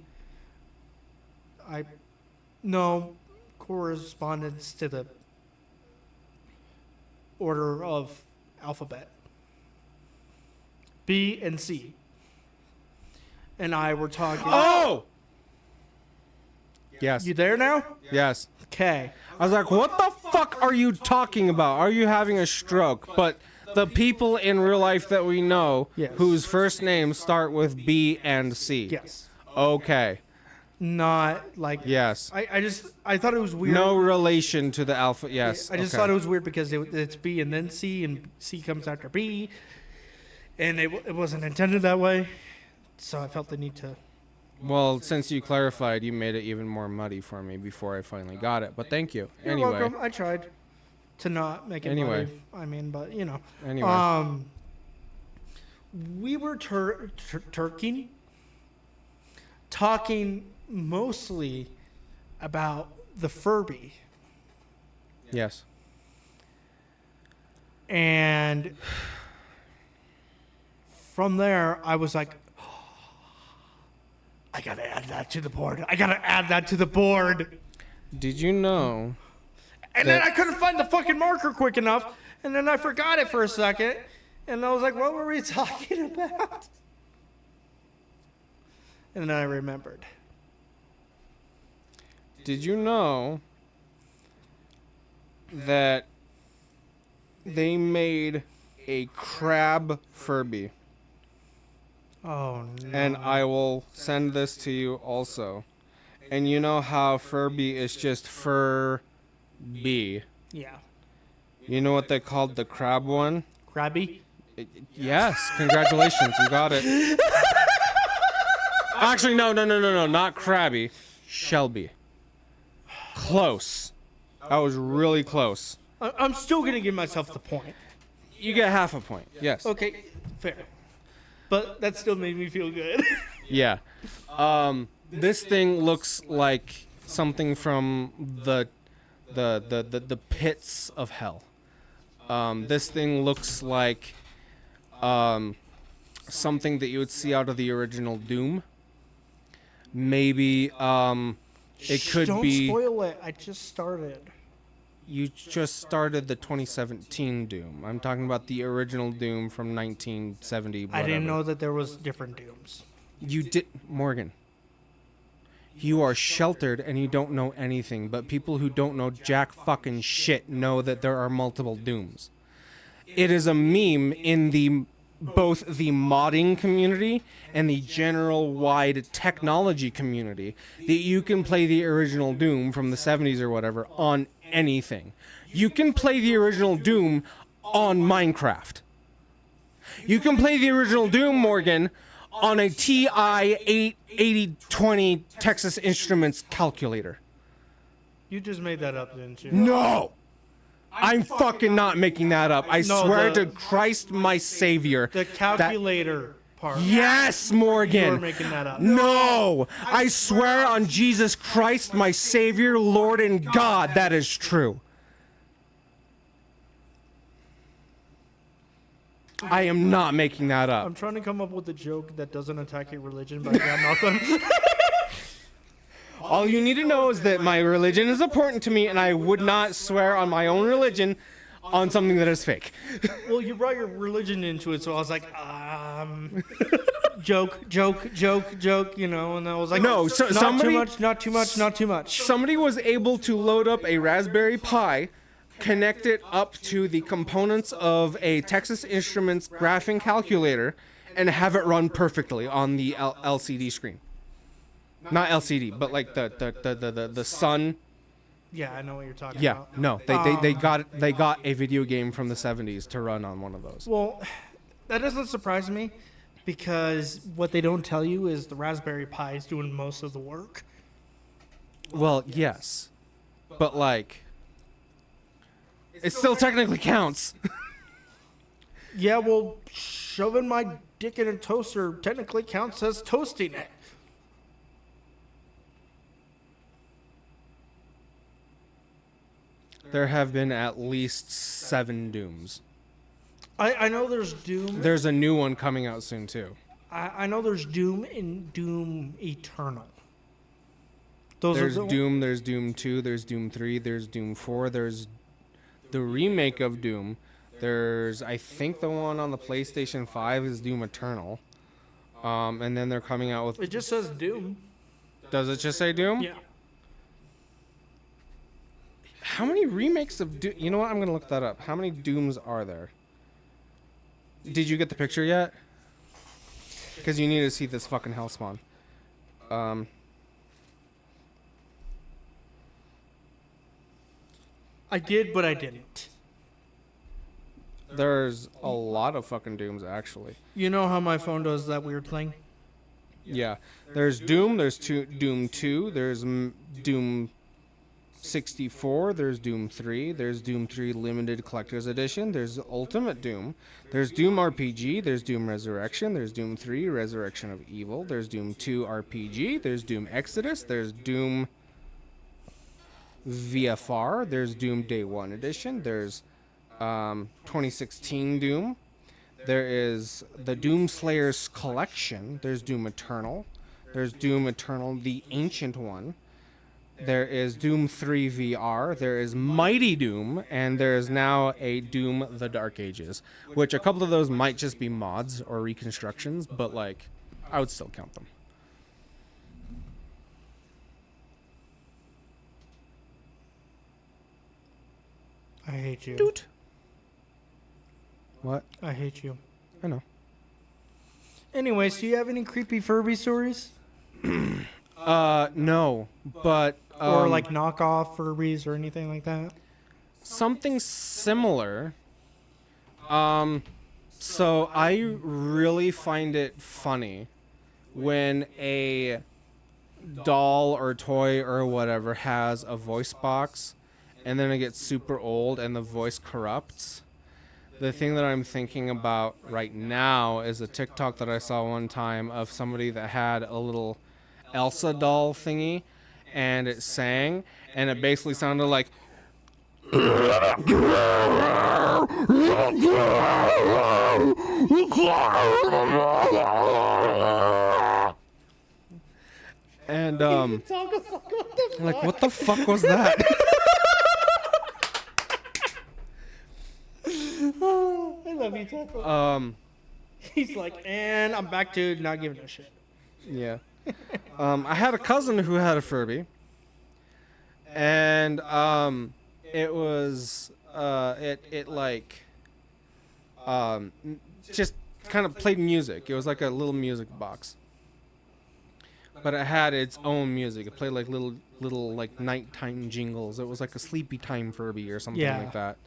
correspondence to the order of alphabet. B and C. And I were talking. Oh! Yes. You there now? Yes. Okay. I was like, what the fuck are you talking about? Are you having a stroke? But the people in real life that we know Yes. whose first names start with B and C. Yes. Okay. Not like. Yes. I thought it was weird. No relation to the alpha. Yes. I just thought it was weird because it's B and then C, and C comes after B. And it wasn't intended that way. So I felt the need to. Well, since you clarified, you made it even more muddy for me before I finally got it. But thank you. You're Anyway. welcome. I tried to not make it Anyway. muddy. I mean, but you know. Anyway. We were talking mostly about the Furby. Yes. And from there, I was like, I gotta add that to the board. I gotta add that to the board. Did you know? And then I couldn't find the fucking marker quick enough. And then I forgot it for a second. And I was like, what were we talking about? And then I remembered. Did you know that they made a crab Furby? Oh, no. And I will send this to you also. And you know how Furby is just Fur-B. Yeah. You know what they called the crab one? Krabby? Yes, congratulations, you got it. Actually, no, not Krabby. Shelby. Close. That was really close. I'm still gonna give myself the point. You get half a point, yes. Okay, fair. But that still made me feel good. Yeah. This thing looks like something from the pits of hell. This thing looks like something that you would see out of the original Doom. Maybe it could be. Don't spoil it. I just started. You just started the 2017 Doom. I'm talking about the original Doom from 1970. Whatever. I didn't know that there was different Dooms. You did, Morgan. You are sheltered and you don't know anything, but people who don't know jack fucking shit know that there are multiple Dooms. It is a meme in the both the modding community and the general wide technology community that you can play the original Doom from the 70s or whatever on anything. You can play the original Doom on Minecraft. You can play the original Doom, Morgan, on a TI 8020 Texas Instruments calculator. You just made that up, didn't you? No! I'm fucking not making that up. I No, swear to Christ, my Savior. The calculator part. Yes, Morgan. You were making that up. No! I swear on Jesus Christ, my Savior, Lord, and God, that is true. I am not making that up. I'm trying to come up with a joke that doesn't attack your religion, but I got nothing. All you need to know is that my religion is important to me, and I would not swear on my own religion on something that is fake. Well, you brought your religion into it, so I was like, joke, you know, and I was like, No, so somebody- not too much. Somebody was able to load up a Raspberry Pi, connect it up to the components of a Texas Instruments graphing calculator, and have it run perfectly on the LCD screen. Not LCD, but like the sun. Yeah, I know what you're talking Yeah, about. no, they got a video game from the 70s to run on one of those. Well, that doesn't surprise me, because what they don't tell you is the Raspberry Pi is doing most of the work. Well, yes, but like, it still technically counts. Yeah, well, shoving my dick in a toaster technically counts as toasting it. There have been at least 7 Dooms. I know there's Doom. There's a new one coming out soon too. I know there's Doom and Doom Eternal. Those There's are the Doom, there's Doom 2, there's Doom 3, there's Doom 4, there's the remake of Doom. There's, I think the one on the PlayStation 5 is Doom Eternal. And then they're coming out with... It just says Doom. Does it just say Doom? Yeah. How many remakes of Doom... You know what? I'm going to look that up. How many Dooms are there? Did you get the picture yet? Because you need to see this fucking hellspawn. I did, but I didn't. There's a lot of fucking Dooms, actually. You know how my phone does that weird thing? Yeah. There's Doom, there's Doom 2, there's Doom 64, there's Doom 3, there's Doom 3 Limited Collector's Edition, there's Ultimate Doom, there's Doom RPG, there's Doom Resurrection, there's Doom 3 Resurrection of Evil, there's Doom 2 RPG, there's Doom Exodus, there's Doom VFR, there's Doom Day 1 Edition, there's 2016 Doom, there is the Doom Slayers Collection, there's Doom Eternal, There's Doom Eternal, the Ancient One. There is Doom 3 VR. There is Mighty Doom, and there is now a Doom The Dark Ages, which a couple of those might just be mods or reconstructions, but like, I would still count them. I hate you. Doot. What? I hate you. I know. Anyways, do you have any creepy Furby stories? No, but Or like knockoff Furbies or anything like that? something similar. So I really find it funny when a doll or toy or whatever has a voice box and then it gets super old and the voice corrupts. The thing that I'm thinking about right now is a TikTok that I saw one time of somebody that had a little Elsa doll thingy and it sang and it basically sounded like and like what the fuck was that? I love you, Taco. He's like, and I'm back to not giving a shit. Yeah. I had a cousin who had a Furby, and it was just kind of played music. It was like a little music box, but it had its own music. It played like little like nighttime jingles. It was like a sleepy time Furby or something like that.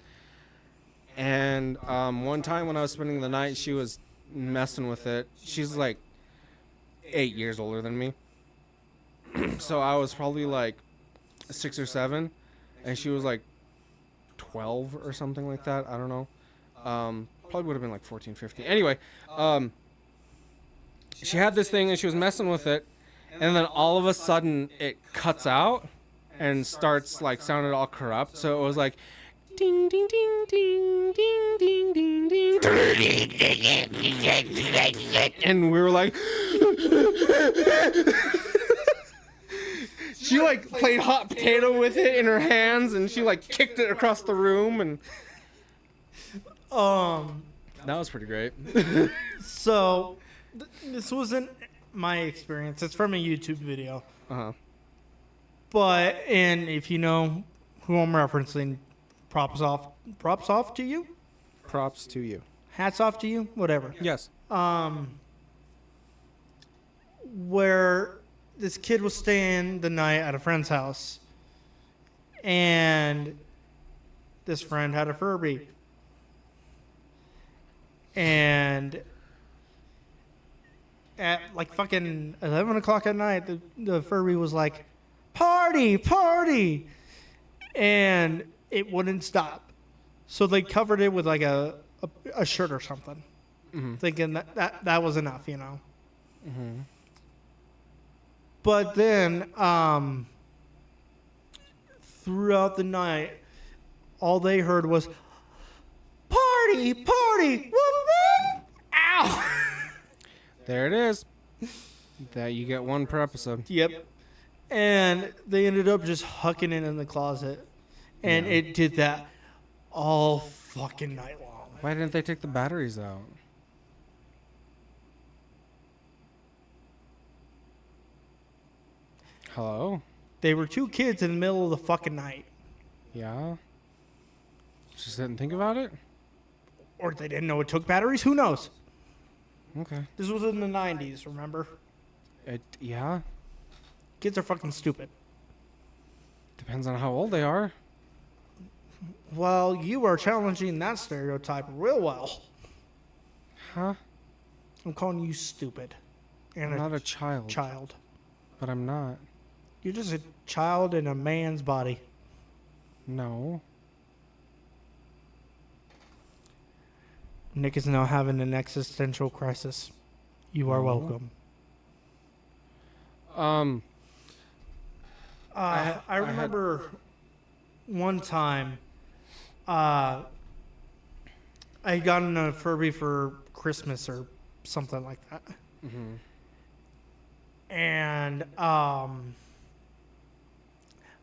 And one time when I was spending the night, she was messing with it. She's like 8 years older than me. So I was probably like 6 or 7, and she was like 12 or something like that. I don't know. Probably would have been like 14, 15. Anyway, she had this thing and she was messing with it, and then all of a sudden it cuts out and starts like sounding all corrupt. So it was like ding ding ding ding ding ding ding ding, and we were like she like played hot potato with it in her hands and she like kicked it across the room, and that was pretty great. So this wasn't my experience. It's from a YouTube video. But and if you know who I'm referencing, props off to you. Props to you. Hats off to you. Whatever. Yes. Where this kid was staying the night at a friend's house, and this friend had a Furby, and at like fucking 11 o'clock at night, the Furby was like, party, party, and it wouldn't stop. So they covered it with like a shirt or something, thinking that was enough, you know. But then throughout the night, all they heard was party, party, whoop, whoop, ow. There it is. That you get one per episode. Yep. And they ended up just hucking it in the closet. And it did that all fucking night long. Why didn't they take the batteries out? Hello? They were two kids in the middle of the fucking night. Yeah? Just didn't think about it? Or they didn't know it took batteries. Who knows? Okay. This was in the 90s, remember? Yeah? Kids are fucking stupid. Depends on how old they are. Well, you are challenging that stereotype real well. Huh? I'm calling you stupid. And I'm not a child. Child. But I'm not. You're just a child in a man's body. No. Nick is now having an existential crisis. You are welcome. I remember one time I had gotten a Furby for Christmas or something like that. And I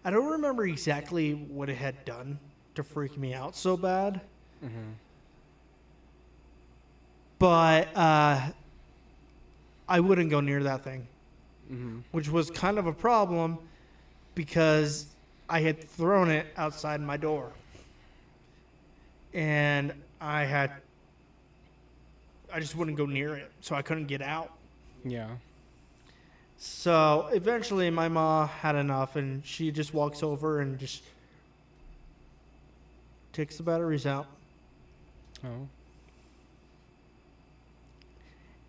don't remember exactly what it had done to freak me out so bad. But I wouldn't go near that thing, which was kind of a problem because I had thrown it outside my door. And I just wouldn't go near it, so I couldn't get out. Yeah. So eventually my mom had enough, and she just walks over and just takes the batteries out. Oh.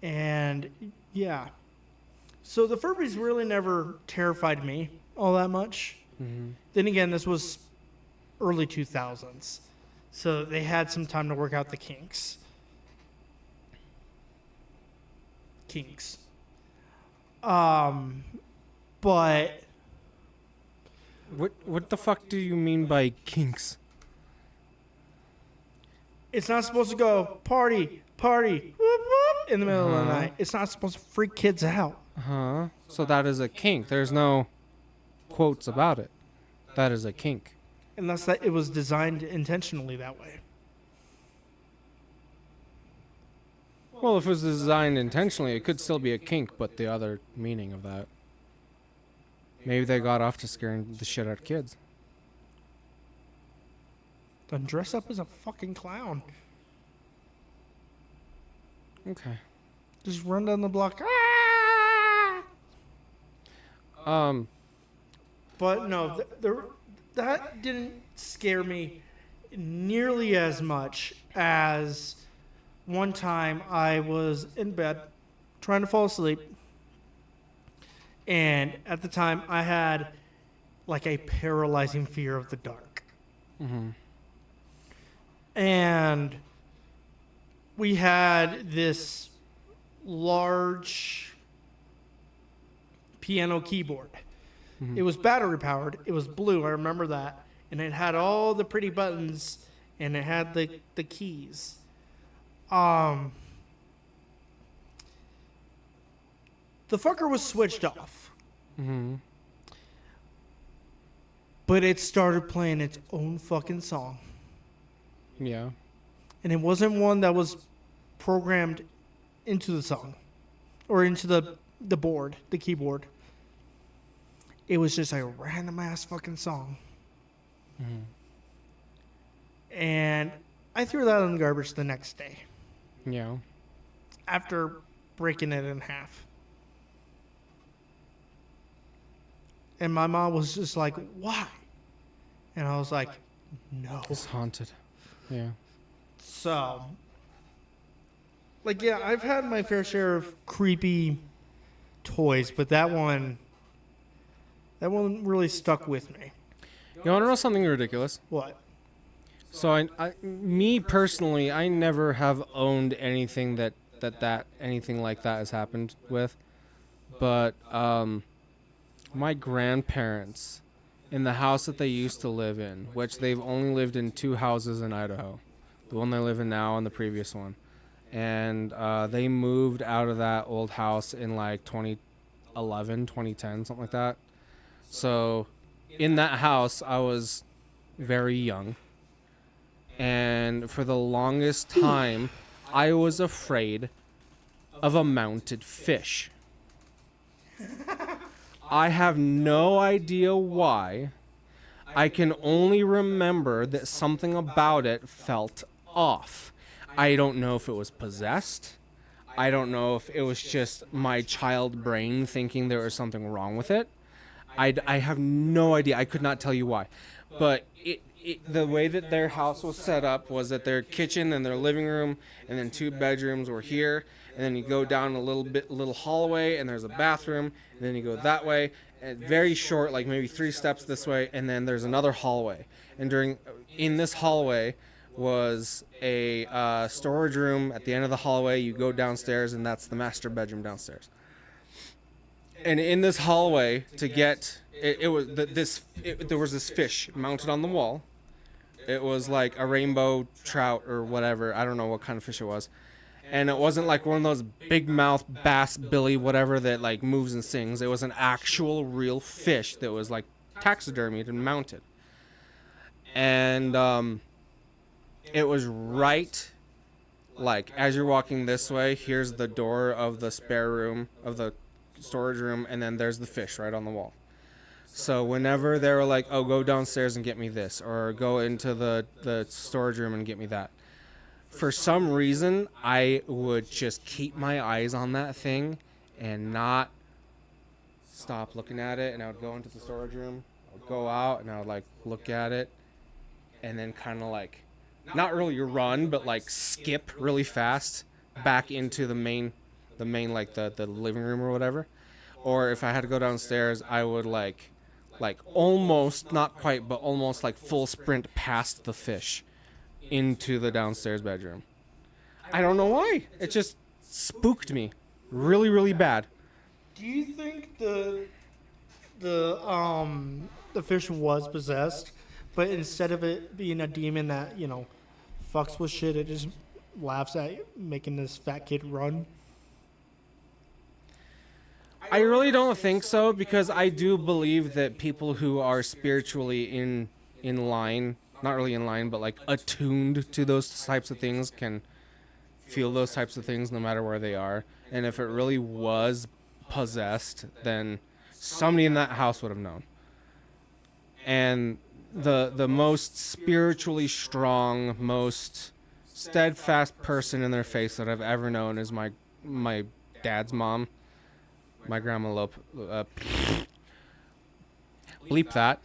And yeah. So the Furbies really never terrified me all that much. Then again, this was early 2000s. So they had some time to work out the kinks. But What the fuck do you mean by kinks? it's not supposed to go party, whoop, whoop, in the middle of the night. It's not supposed to freak kids out. Huh? So that is a kink. There's no quotes about it. That is a kink. Unless that it was designed intentionally that way. Well, if it was designed intentionally, it could still be a kink, but the other meaning of that. Maybe they got off to scaring the shit out of kids. Then dress up as a fucking clown. Okay. Just run down the block. But no, that didn't scare me nearly as much as one time I was in bed trying to fall asleep. And at the time, I had like a paralyzing fear of the dark. And we had this large piano keyboard. It was battery powered. It was blue. I remember that. And it had all the pretty buttons and it had the keys. The fucker was switched off. But it started playing its own fucking song. Yeah. And it wasn't one that was programmed into the song or into the board, the keyboard. It was just a random ass fucking song. And I threw that in the garbage the next day Yeah. after breaking it in half. And my mom was just like, why? And I was like, no. It's haunted. Yeah. So, like, yeah, I've had my fair share of creepy toys, but that one really stuck with me. You want to know something ridiculous? What? So me personally, I never have owned anything that anything like that has happened with. But my grandparents, in the house that they used to live in, which they've only lived in 2 houses in Idaho, the one they live in now and the previous one, and they moved out of that old house in like 2011, 2010, something like that. So in that house, I was very young. And for the longest time, I was afraid of a mounted fish. I have no idea why. I can only remember that something about it felt off. I don't know if it was possessed. I don't know if it was just my child brain thinking there was something wrong with it. I have no idea. I could not tell you why. But the way that their house was set up was that their kitchen and their living room and then 2 bedrooms were here. And then you go down a little hallway and there's a bathroom. And then you go that way. And very short, like maybe 3 steps this way. And then there's another hallway. And in this hallway was a storage room at the end of the hallway. You go downstairs and that's the master bedroom downstairs. And in this hallway, to get there was this fish mounted on the wall. It was like a rainbow trout or whatever. I don't know what kind of fish it was. And it wasn't like one of those big mouth bass Billy whatever that like moves and sings. It was an actual real fish that was like taxidermied and mounted. And it was right like as you're walking this way, here's the door of the spare room of the storage room, and then there's the fish right on the wall. So whenever they were like, oh, go downstairs and get me this, or go into the storage room and get me that, for some reason, I would just keep my eyes on that thing and not stop looking at it. And I would go into the storage room, I would go out, and I would like look at it, and then kind of like, not really run, but like skip really fast back into the main like the living room or whatever. Or if I had to go downstairs, I would like almost, not quite, but almost like full sprint past the fish into the downstairs bedroom. I don't know why. It just spooked me really, really bad. Do you think the fish was possessed, but instead of it being a demon that, you know, fucks with shit, it just laughs at making this fat kid run? I really don't think so, because I do believe that people who are spiritually in line, not really in line, but like attuned to those types of things can feel those types of things no matter where they are. And if it really was possessed, then somebody in that house would have known. And the most spiritually strong, most steadfast person in their face that I've ever known is my dad's mom. My grandma Lope, bleep that.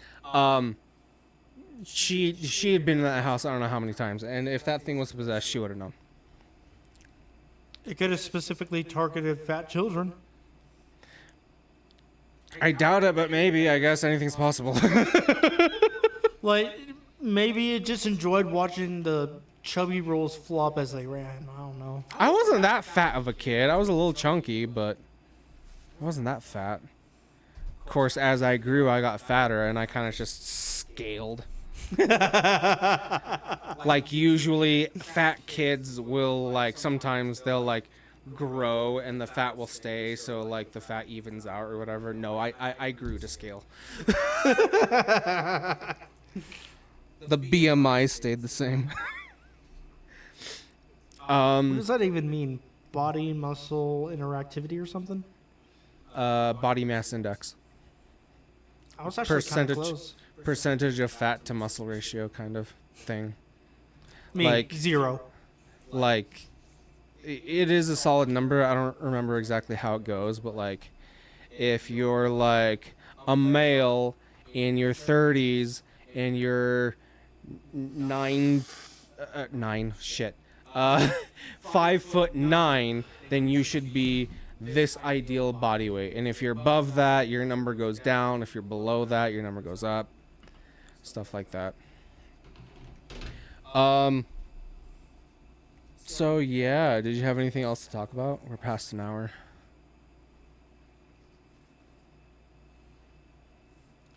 She had been in that house I don't know how many times, and if that thing was possessed, she would have known. It could have specifically targeted fat children. I doubt it, but maybe. I guess anything's possible. Like, maybe it just enjoyed watching the chubby rolls flop as they ran. I don't know. I wasn't that fat of a kid. I was a little chunky, but I wasn't that fat. Of course, as I grew, I got fatter, and I kind of just scaled. Like, usually, fat kids will, like, sometimes they'll, like, grow, and the fat will stay, so, like, the fat evens out or whatever. No, I grew to scale. The BMI stayed the same. What does that even mean? Body muscle interactivity or something? Body mass index. I was actually kind of Percentage. close. Percentage of fat to muscle ratio kind of thing. Me, Like- 0. Like, it is a solid number. I don't remember exactly how it goes, but like, if you're like a male in your 30s and you're 5'9", then you should be this ideal body weight. And if you're above that, your number goes down. If you're below that, your number goes up. Stuff like that. So yeah, did you have anything else to talk about? We're past an hour.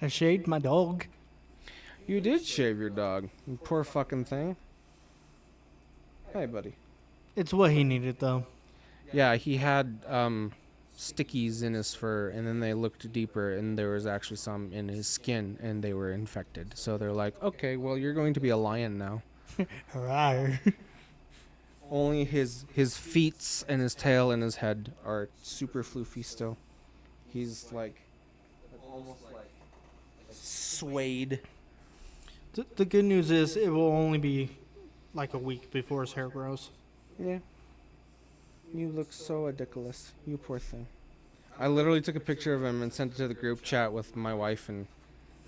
I shaved my dog. You did shave your dog. You poor fucking thing. Hey, buddy. It's what he needed, though. Yeah, he had stickies in his fur, and then they looked deeper, and there was actually some in his skin, and they were infected. So they're like, okay, well, you're going to be a lion now. Hurrah. Only his feet and his tail and his head are super floofy still. He's like almost like suede. The good news is it will only be like a week before his hair grows. Yeah. You look so ridiculous. You poor thing. I literally took a picture of him and sent it to the group chat with my wife and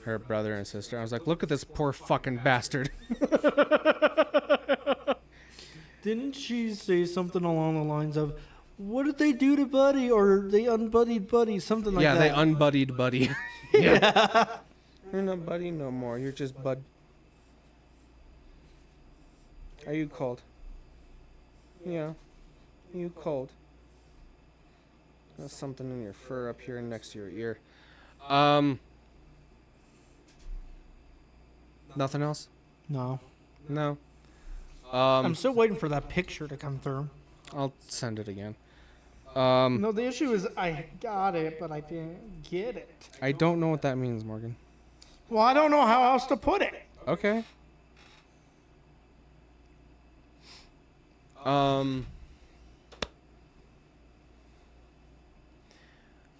her brother and sister. I was like, look at this poor fucking bastard. Didn't she say something along the lines of, what did they do to Buddy? Or they unbuddied Buddy? Something like Yeah, that. they unbuddied Buddy. Yeah. You're not Buddy no more. You're just Bud. Are you cold? Yeah. You cold? There's something in your fur up here next to your ear. Nothing else? No. No. I'm still waiting for that picture to come through. I'll send it again. No, the issue is I got it, but I didn't get it. I don't know what that means, Morgan. Well, I don't know how else to put it. Okay.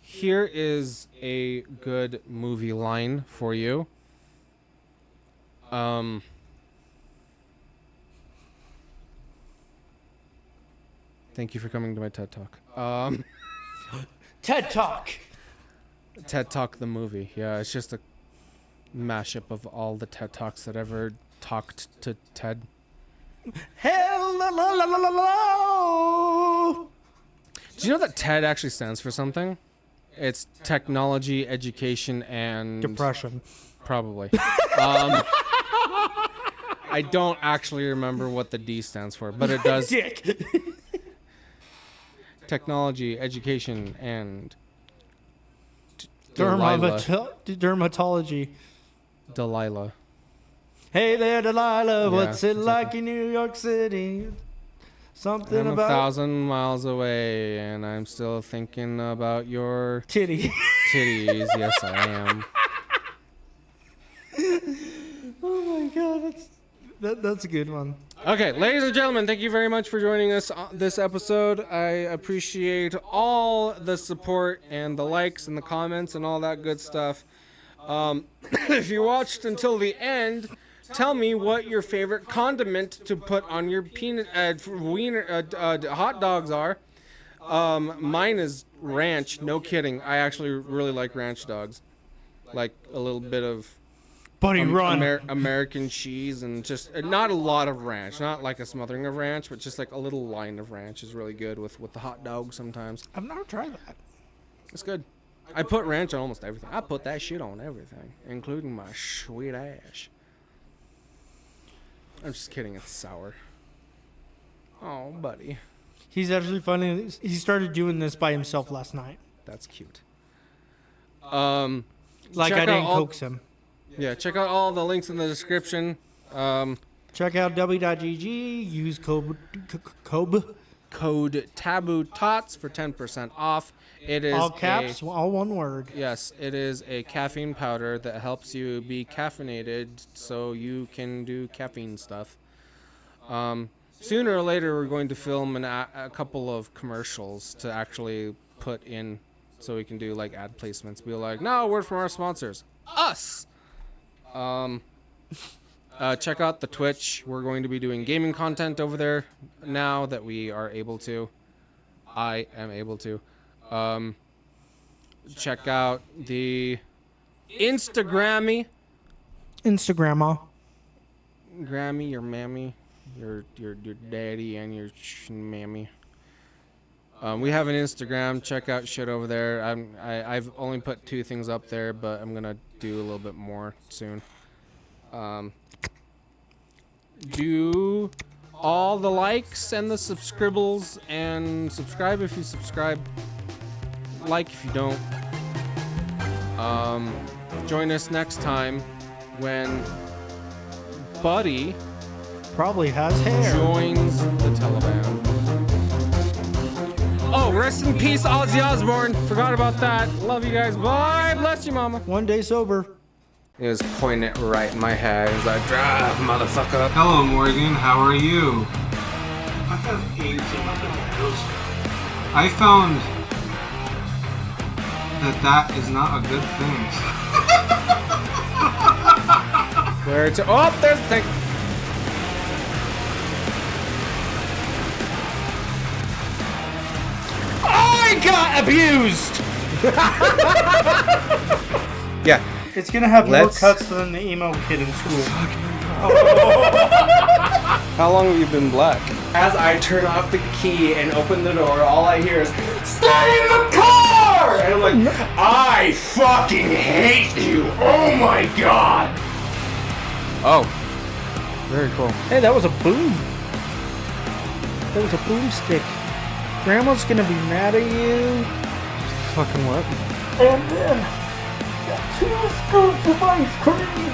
Here is a good movie line for you. Thank you for coming to my TED Talk. TED Talk. TED Talk the movie. Yeah, it's just a mashup of all the TED Talks that ever talked to TED. Hello. Do you know that TED actually stands for something? It's technology, education, and Depression. Probably. I don't actually remember what the D stands for, but it does. Dick. Technology, education, and Dermatology. Delilah. Hey there, Delilah. What's Yeah, it like in New York City? Something I'm about 1,000 miles away, and I'm still thinking about your titty. titties. Yes, I am. Oh my god, that's a good one. Okay, ladies and gentlemen, thank you very much for joining us on this episode. I appreciate all the support and the likes and the comments and all that good stuff. If you watched until the end, tell me what your favorite condiment to put on your hot dogs are. Mine is ranch. No kidding. I actually really like ranch dogs. Like a little bit of Buddy, run. American cheese and just not a lot of ranch. Not like a smothering of ranch, but just like a little line of ranch is really good with the hot dog sometimes. I've never tried that. It's good. I put ranch on almost everything. I put that shit on everything, including my sweet ass. I'm just kidding. It's sour. Oh, buddy. He's actually funny. He started doing this by himself last night. That's cute. Like check I didn't out coax him. Yeah, check out all the links in the description. Check out w.gg. Use code Taboo Tots for 10% off. It is all caps, all one word. Yes, it is a caffeine powder that helps you be caffeinated so you can do caffeine stuff. Sooner or later, we're going to film a couple of commercials to actually put in so we can do like ad placements. Be like, no, word from our sponsors. Us! Check out the Twitch. We're going to be doing gaming content over there now that we are able to. I am able to. Check out the Instagrammy. Grammy, your mammy, your daddy, and your mammy. We have an Instagram. Check out shit over there. I've only put 2 things up there, but I'm gonna do a little bit more soon. Do all the likes and the subscribbles, and subscribe if you subscribe. Like if you don't. Join us next time when Buddy Probably has hair. joins the Taliban. Oh, rest in peace, Ozzy Osbourne. Forgot about that. Love you guys. Bye. Bless you, mama. One day sober. He was pointing it right in my head. He's like, drive, motherfucker. Hello, Morgan. How are you? I have AIDS in my nose. I found that is not a good thing. Where to? Oh, there's the thing. I got abused! Yeah. It's gonna have more Let's- cuts than the emo kid in school. How long have you been black? As I turn off the key and open the door, all I hear is, stay in the car! And I'm like, I fucking hate you! Oh my god! Oh. Very cool. Hey, that was a boom. That was a boomstick. Grandma's gonna be mad at you. Fucking what? And then, 2 scoops of ice cream.